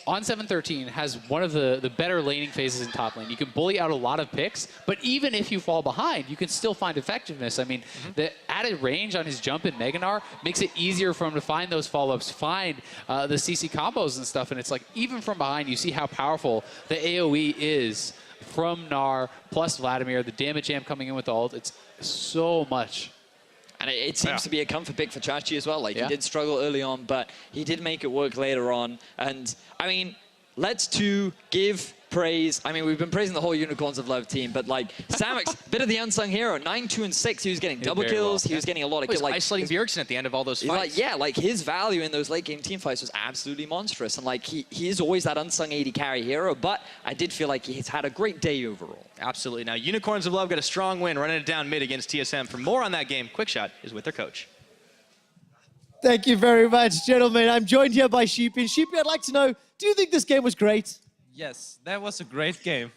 S3: on 7-13 has one of the better laning phases in top lane. You can bully out a lot of picks, but even if you fall behind, you can still find effectiveness. I mean, the added range on his jump in Meganar makes it easier for him to find those follow-ups, find the CC combos and stuff. And it's like, even from behind, you see how powerful the AoE is from Gnar plus Vladimir, the damage amp coming in with ult. It's so much.
S4: And it seems to be a comfort pick for Chachi as well. Like, he did struggle early on, but he did make it work later on. And, I mean, let's give
S2: praise. I mean, we've been praising the whole Unicorns of Love team, but like Samix, bit of the unsung hero. 9, 2, and 6. He was getting double kills. He was getting a lot of
S1: He was
S2: kills. Like
S1: isolating Bjergsen at the end of all those fights.
S2: like his value in those late game team fights was absolutely monstrous. And like he is always that unsung AD carry hero, but I did feel like he's had a great day overall.
S1: Absolutely. Now, Unicorns of Love got a strong win running it down mid against TSM. For more on that game, Quick Shot is with their coach.
S5: Thank you very much, gentlemen. I'm joined here by Sheepy. And Sheepy, I'd like to know, do you think this game was great?
S6: Yes, that was a great game.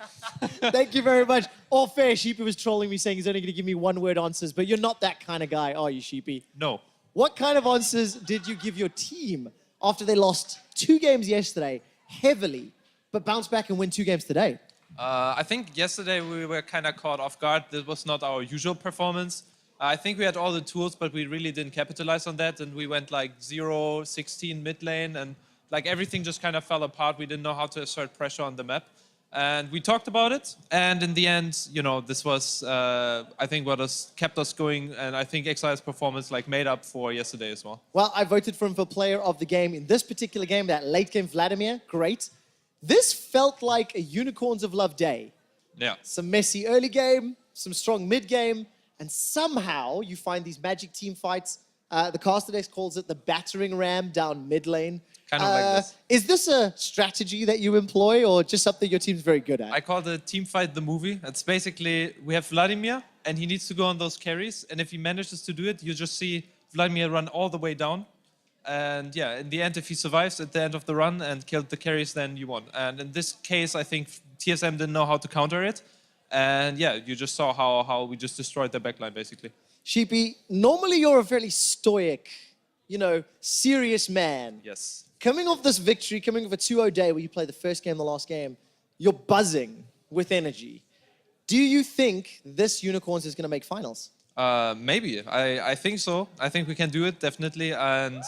S5: Thank you very much. All fair, Sheepy was trolling me saying he's only going to give me one-word answers, but you're not that kind of guy, are you, Sheepy?
S6: No.
S5: What kind of answers did you give your team after they lost 2 games yesterday, heavily, but bounced back and win 2 games today?
S6: I think yesterday we were kind of caught off guard. This was not our usual performance. I think we had all the tools, but we really didn't capitalize on that. And we went like 0-16 mid lane, and like everything just kind of fell apart. We didn't know how to assert pressure on the map. And we talked about it. And in the end, you know, this was, I think, what kept us going. And I think Exile's performance like made up for yesterday as well.
S5: Well, I voted for him for player of the game in this particular game, that late game Vladimir. Great. This felt like a Unicorns of Love day.
S6: Yeah.
S5: Some messy early game, some strong mid game, and somehow you find these Magic team fights. The caster deck calls it the battering ram down mid lane.
S6: Kind of like this.
S5: Is this a strategy that you employ or just something your team's very good at?
S6: I call the team fight the movie. It's basically, we have Vladimir, and he needs to go on those carries. And if he manages to do it, you just see Vladimir run all the way down. And yeah, in the end, if he survives at the end of the run and killed the carries, then you won. And in this case, I think TSM didn't know how to counter it. And yeah, you just saw how we just destroyed their backline, basically.
S5: Sheepy, normally you're a fairly stoic, serious man.
S6: Yes.
S5: Coming off this victory, coming off a 2-0 day where you play the first game, the last game, you're buzzing with energy. Do you think this Unicorns is going to make finals?
S6: Maybe. I think so. I think we can do it, definitely. And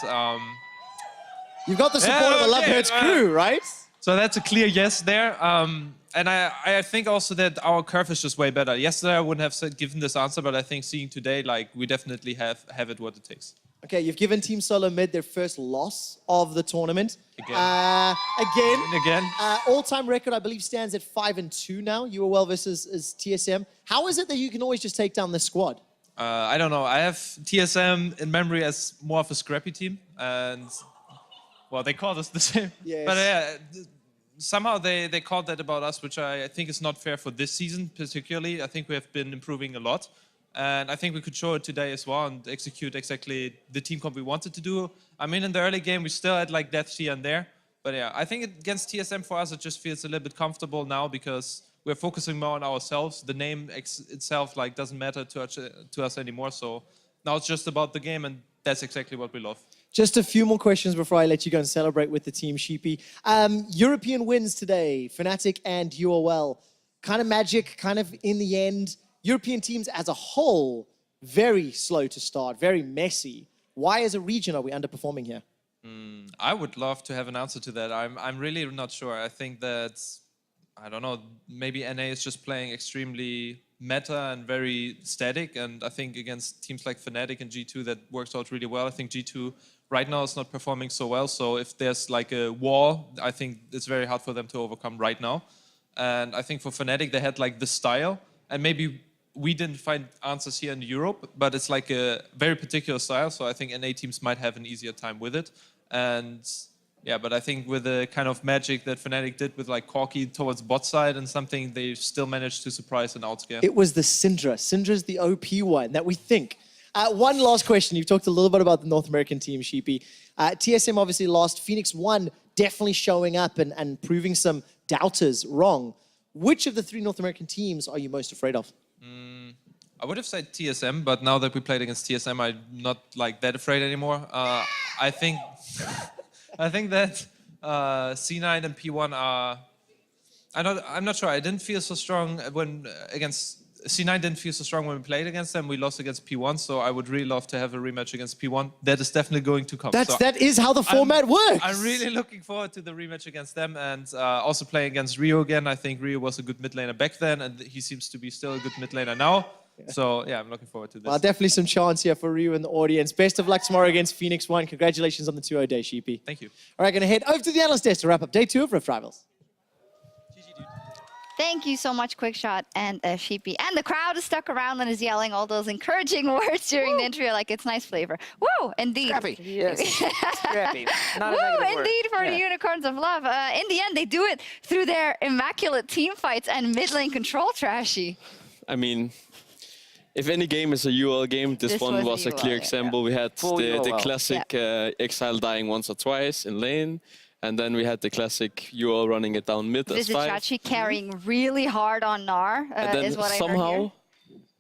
S5: you've got the support of the Love Hurts crew, right?
S6: So that's a clear yes there. And I think also that our curve is just way better. Yesterday I wouldn't have given this answer, but I think seeing today, like, we definitely have it what it takes.
S5: Okay, you've given Team Solo Mid their first loss of the tournament.
S6: Again.
S5: Again. All-time record, I believe, stands at 5-2 now. UOL versus TSM. How is it that you can always just take down this squad?
S6: I don't know. I have TSM in memory as more of a scrappy team. And, well, they called us the same.
S5: Yes.
S6: But yeah, somehow they called that about us, which I think is not fair for this season particularly. I think we have been improving a lot. And I think we could show it today as well and execute exactly the team comp we wanted to do. I mean, in the early game, we still had like deaths here and there. But yeah, I think against TSM for us, it just feels a little bit comfortable now because we're focusing more on ourselves. The name itself like doesn't matter to us anymore. So now it's just about the game, and that's exactly what we love.
S5: Just a few more questions before I let you go and celebrate with the team, Sheepy. European wins today, Fnatic and UOL. Kind of magic, kind of in the end. European teams as a whole, very slow to start, very messy. Why as a region are we underperforming here?
S6: I would love to have an answer to that. I'm really not sure. I think that, I don't know, maybe NA is just playing extremely meta and very static. And I think against teams like Fnatic and G2, that works out really well. I think G2 right now is not performing so well. So if there's like a wall, I think it's very hard for them to overcome right now. And I think for Fnatic, they had like the style. And maybe we didn't find answers here in Europe, but it's like a very particular style. So I think NA teams might have an easier time with it. And yeah, but I think with the kind of magic that Fnatic did with like Corki towards bot side and something, they still managed to surprise and outscare.
S5: It was the Syndra. Syndra's the OP one that we think. One last question. You've talked a little bit about the North American team, Sheepy. TSM obviously lost. Phoenix won, definitely showing up and proving some doubters wrong. Which of the 3 North American teams are you most afraid of?
S6: I would have said TSM, but now that we played against TSM, I'm not like that afraid anymore. I think that C9 and P1 are. I'm not sure. I didn't feel so strong when against C9. Didn't feel so strong when we played against them. We lost against P1, so I would really love to have a rematch against P1. That is definitely going to come.
S5: That is how the format works.
S6: I'm really looking forward to the rematch against them and also playing against Rio again. I think Rio was a good mid laner back then, and he seems to be still a good mid laner now. So yeah, I'm looking forward to this.
S5: Well, definitely some chance here for Rio in the audience. Best of luck tomorrow against Phoenix 1. Congratulations on the 2-0 day, Sheepy.
S6: Thank you.
S5: All right, going to head over to the analyst desk to wrap up day 2 of Rift Rivals.
S6: GG, dude.
S7: Thank you so much, Quickshot and Sheepy. And the crowd is stuck around and is yelling all those encouraging words during the intro, like it's nice flavor. Woo, indeed.
S8: Scrappy. Yes. Scrappy. Not a
S7: Woo,
S8: negative word.
S7: indeed, for the Unicorns of Love. In the end, they do it through their immaculate team fights and mid lane control, Trashy.
S9: I mean, if any game is a UL game, this one was a clear example. We had the classic Exile dying once or twice in lane. And then we had the classic UL running it down mid as 5.
S7: Chachi carrying really hard on Gnar, is what I heard here.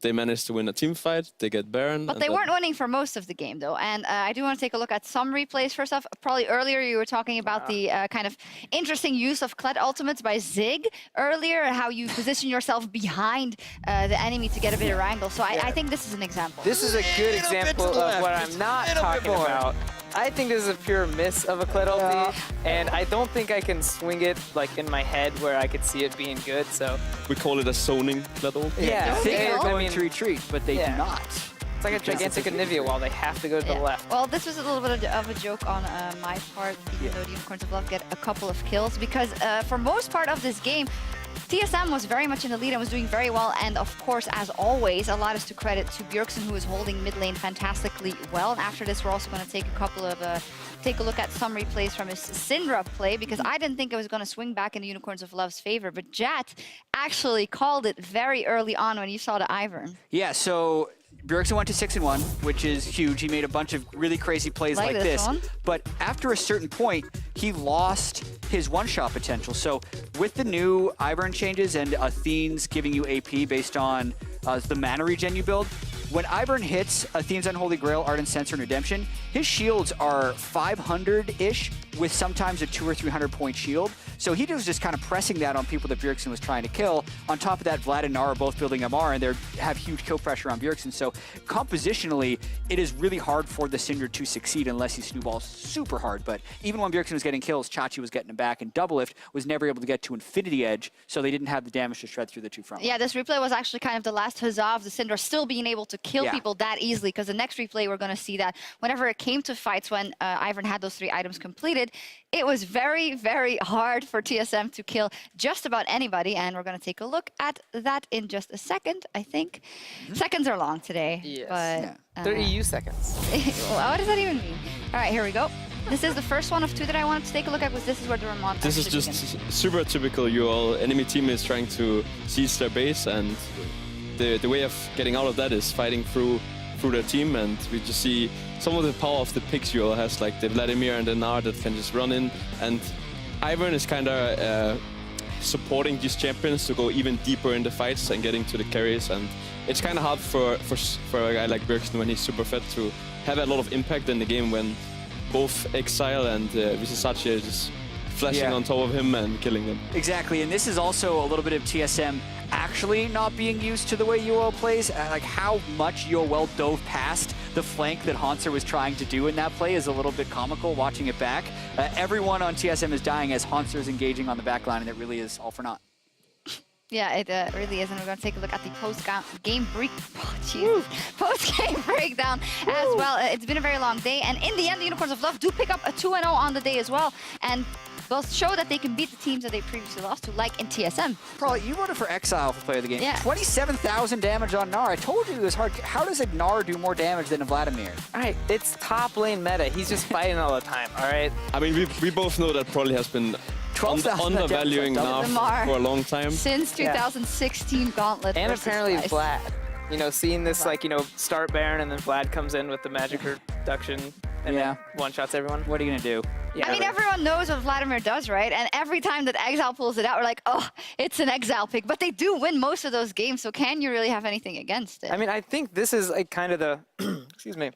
S9: They managed to win a team fight. They get Baron.
S7: But they weren't winning for most of the game, though. And I do want to take a look at some replays first off. Probably earlier you were talking about the kind of interesting use of Kled ultimates by Zig earlier, and how you position yourself behind the enemy to get a bit of wrangle. So I think this is an example.
S8: This is a good example of what I'm not talking about. I think this is a pure miss of a Kled ulti, and I don't think I can swing it like in my head where I could see it being good. So
S9: we call it a zoning Kled ulti.
S8: Yeah,
S2: They're going to retreat, but they do not.
S8: It's like a gigantic Anivia wall. They have to go to the left.
S7: Well, this was a little bit of a joke on my part, even though the Unicorns of Love get a couple of kills, because for most part of this game, TSM was very much in the lead and was doing very well, and of course, as always, a lot is to credit to Bjergsen, who is holding mid lane fantastically well. And after this, we're also going to take a look at some replays from his Syndra play, because I didn't think it was going to swing back in the Unicorns of Love's favor, but Jat actually called it very early on when you saw the Ivern.
S2: Yeah, so Bjergsen went to 6-1, which is huge. He made a bunch of really crazy plays like this. But after a certain point, he lost his one-shot potential. So with the new Ivern changes and Athene's giving you AP based on the mana regen you build, when Ivern hits Athene's Unholy Grail, Ardent Censer, and Redemption, his shields are 500-ish with sometimes a 200 or 300 point shield. So he was just kind of pressing that on people that Bjergsen was trying to kill. On top of that, Vlad and Gnar are both building MR, and they have huge kill pressure on Bjergsen. So compositionally, it is really hard for the Syndra to succeed unless he snowballs super hard. But even when Bjergsen was getting kills, Chachi was getting him back, and Doublelift was never able to get to Infinity Edge, so they didn't have the damage to shred through the two front.
S7: Yeah, this replay was actually kind of the last huzzah of the Syndra still being able to kill people that easily, because the next replay we're going to see that whenever it came to fights when Ivern had those 3 items completed, it was very, very hard for TSM to kill just about anybody, and we're going to take a look at that in just a second, I think. Seconds are long today.
S8: Yes.
S7: But,
S8: They're EU seconds.
S7: What does that even mean? All right, here we go. This is the first one of 2 that I wanted to take a look at, was this is where the remontage
S9: This is just super typical UL. Enemy team is trying to seize their base, and the way of getting out of that is fighting through their team, and we just see some of the power of the picks UL has, like the Vladimir and the Gnar that can just run in, and Ivern is kind of supporting these champions to go even deeper in the fights and getting to the carries, and it's kind of hard for a guy like Bjergsen when he's super fed to have a lot of impact in the game when both Exile and Vizisachi are just flashing on top of him and killing him.
S2: Exactly, and this is also a little bit of TSM actually not being used to the way UL plays. Like how much UL dove past the flank that Hanser was trying to do in that play is a little bit comical watching it back. Everyone on TSM is dying as Hanser is engaging on the back line, and it really is all for naught.
S7: Yeah, it really is, and we're going to take a look at the post-game breakdown as well. It's been a very long day, and in the end, the Unicorns of Love do pick up a 2-0 on the day as well, and will show that they can beat the teams that they previously lost to, like in TSM.
S2: Bro, you voted for Exile for player of the game.
S7: Yeah.
S2: 27,000 damage on Gnar. I told you it was hard. How does a Gnar do more damage than a Vladimir?
S8: All right, it's top lane meta. He's just fighting all the time, all right?
S9: I mean, we both know that probably has been undervaluing Gnar for a long time.
S7: Since 2016 Gauntlet.
S8: And apparently
S7: Vlad.
S8: Vlad. You know, seeing this, like, you know, start Baron and then Vlad comes in with the magic reduction and then one-shots everyone.
S2: What are you going to do?
S8: Yeah,
S7: I mean, everyone knows what Vladimir does, right? And every time that Exile pulls it out, we're like, oh, it's an Exile pick. But they do win most of those games, so can you really have anything against it?
S8: I mean, I think this is like kind of the, excuse me,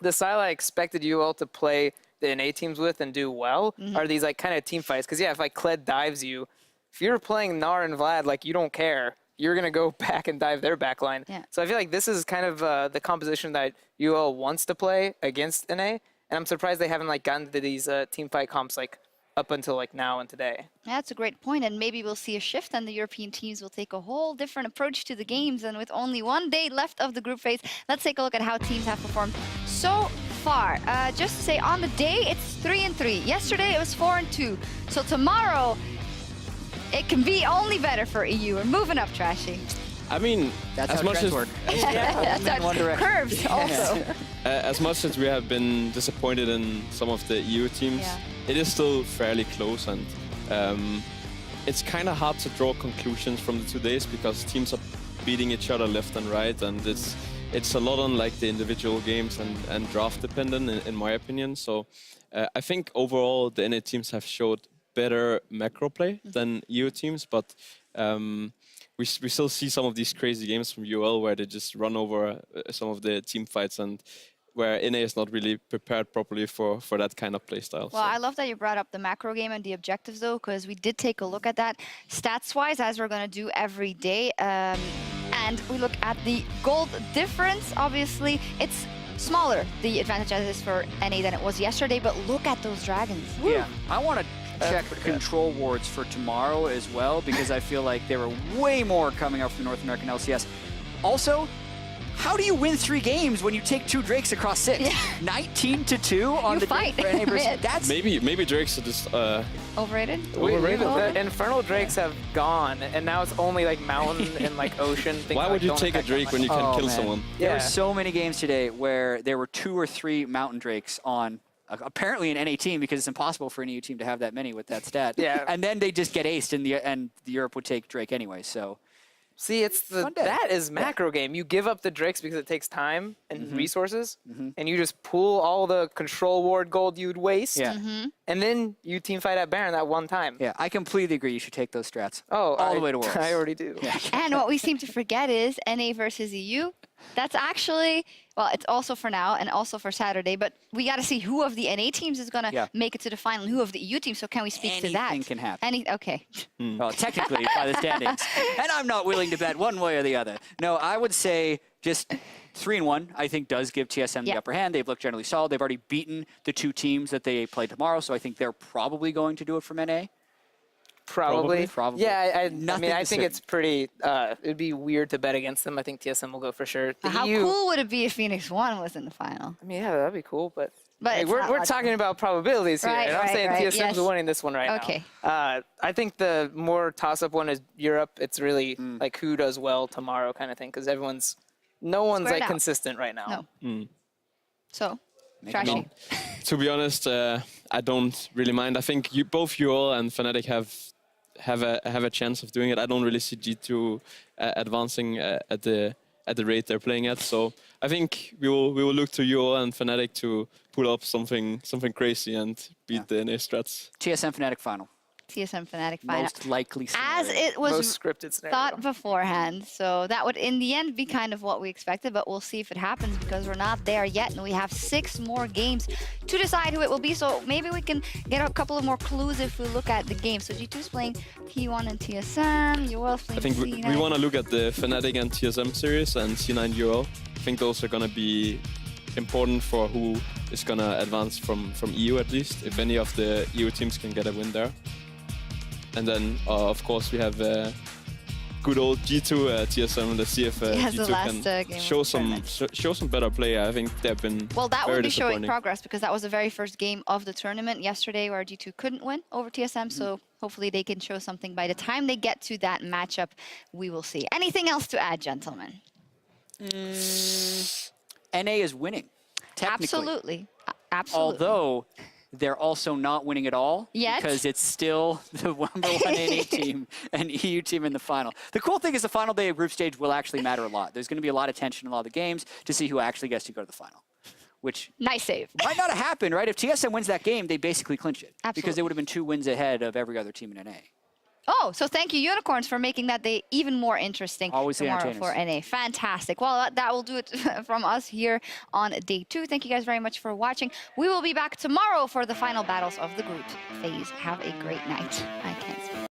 S8: the style I expected UL to play the NA teams with and do well are these like kind of team fights. Because yeah, if like Kled dives you, if you're playing Gnar and Vlad, like you don't care. You're going to go back and dive their backline.
S7: Yeah.
S8: So I feel like this is kind of the composition that UL wants to play against NA. And I'm surprised they haven't like gotten to these team fight comps like up until like now and today.
S7: That's a great point, and maybe we'll see a shift and the European teams will take a whole different approach to the games. And with only 1 day left of the group phase, let's take a look at how teams have performed so far. Just to say, on the day, it's 3-3. Yesterday, it was 4-2. So tomorrow, it can be only better for EU. We're moving up, Trashy.
S9: I mean,
S2: That's
S9: as
S2: how
S9: much
S2: trends
S9: as
S2: work.
S7: That's
S2: in one direction.
S7: curves also.
S9: as much as we have been disappointed in some of the EU teams,
S7: Yeah.
S9: it is still fairly close, and it's kind of hard to draw conclusions from the 2 days because teams are beating each other left and right, and it's a lot on like the individual games and draft dependent in my opinion. So I think overall the NA teams have showed better macro play than EU teams, but we still see some of these crazy games from UL where they just run over some of the team fights, and where NA is not really prepared properly for that kind of play style.
S7: Well, I love that you brought up the macro game and the objectives, though, because we did take a look at that stats-wise, as we're going to do every day. And we look at the gold difference. Obviously, it's smaller, the advantage as is for NA than it was yesterday, but look at those dragons. Woo.
S10: Yeah, I want to check control wards for tomorrow as well, because I feel like there are way more coming up from North American LCS. Also, how do you win 3 games when you take 2 Drakes across 6?
S7: Yeah.
S10: 19-2 on
S7: You
S10: the
S7: fight.
S10: Drake for NA versus,
S7: Yeah.
S10: that's
S9: maybe Drakes are just
S7: Overrated?
S9: overrated.
S8: The Infernal Drakes have gone, and now it's only like mountain and like ocean. Things
S9: Why
S8: that
S9: would you
S8: don't
S9: take a
S8: affect that
S9: Drake
S8: much.
S9: when you can
S10: Oh,
S9: kill
S10: man.
S9: someone?
S10: There
S8: Yeah.
S10: were so many games today where there were 2 or 3 Mountain Drakes on apparently an NA team, because it's impossible for an EU team to have that many with that stat.
S8: Yeah.
S10: And then they just get aced, and Europe would take Drake anyway. So
S8: See, it's
S10: Fun day.
S8: that is macro game. You give up the Drakes because it takes time and
S10: Mm-hmm.
S8: resources, and you just pull all the control ward gold you'd waste,
S10: yeah,
S8: and then you team fight at Baron that one time.
S10: yeah, I completely agree. You should take those strats.
S8: Oh,
S10: all the way to Worlds.
S8: I already do.
S10: Yeah.
S7: And what we seem to forget is NA versus EU. That's actually, well, it's also for now and also for Saturday, but we got to see who of the NA teams is going to
S10: Yeah.
S7: make it to the final and who of the EU teams. So can we speak to that?
S10: Anything can happen.
S7: Okay.
S10: Well, technically, by the standings. And I'm not willing to bet one way or the other. No, I would say just 3-1, I think, does give TSM the
S7: Yeah.
S10: upper hand. They've looked generally solid. They've already beaten the 2 teams that they play tomorrow, so I think they're probably going to do it from NA.
S8: Probably.
S10: Probably.
S8: Yeah, I
S10: Nothing
S8: mean, I
S10: to
S8: think
S10: say.
S8: it's pretty. It'd be weird to bet against them. I think TSM will go for sure. The
S7: How
S8: EU,
S7: cool would it be if Phoenix 1 was in the final?
S8: I mean, yeah, that'd be cool, but.
S7: But
S8: Hey,
S7: it's
S8: we're
S7: not
S8: we're
S7: like-
S8: talking about probabilities here,
S7: Right,
S8: and I'm
S7: right,
S8: saying
S7: right,
S8: TSM's
S7: yes.
S8: winning this one right
S7: Okay.
S8: now. I think the more toss-up one is Europe. It's really like who does well tomorrow kind of thing, because no one's
S7: Square it
S8: like
S7: out.
S8: consistent right now.
S7: No. So,
S10: Make
S7: Trashy.
S10: them
S9: To be honest, I don't really mind. I think both UL and Fnatic have a chance of doing it. I don't really see G2 advancing at the rate they're playing at. So I think we will look to UL and Fnatic to pull up something crazy and beat the NA strats.
S10: TSM Fnatic final.
S7: TSM Fnatic final.
S10: Most likely
S7: As
S10: scenario.
S7: it was
S8: Most scripted scenario.
S7: thought beforehand. So that would, in the end, be kind of what we expected, but we'll see if it happens because we're not there yet, and we have 6 more games to decide who it will be. So maybe we can get a couple of more clues if we look at the game. So G2's playing T1 and TSM, UL's playing
S9: I think
S7: C9.
S9: we want to look at the Fnatic and TSM series and C9 UL. I think those are going to be important for who is going to advance from EU at least, if any of the EU teams can get a win there. And then, of course, we have good old G2 TSM. Let's see if
S7: Yes, the
S9: G2
S7: last,
S9: can
S7: game
S9: show
S7: of the
S9: show some better play. I think they've been
S7: Well, that
S9: very
S7: will be showing
S9: disappointing.
S7: progress because that was the very first game of the tournament yesterday where G2 couldn't win over TSM. So hopefully they can show something by the time they get to that matchup. We will see. Anything else to add, gentlemen?
S10: NA is winning, technically.
S7: Absolutely. Absolutely.
S10: Although they're also not winning at all
S7: Yet?
S10: because it's still the number 1 NA team and EU team in the final. The cool thing is the final day of group stage will actually matter a lot. There's going to be a lot of tension in a lot of the games to see who actually gets to go to the final, which
S7: Nice save.
S10: might not have happened, right? If TSM wins that game, they basically clinch it because
S7: Absolutely.
S10: they would have been 2 wins ahead of every other team in NA.
S7: Oh, so thank you, Unicorns, for making that day even more interesting
S10: Always the
S7: tomorrow for
S10: entertainers.
S7: NA. Fantastic. Well, that will do it from us here on day 2. Thank you guys very much for watching. We will be back tomorrow for the final battles of the group phase. Have a great night. I can't speak.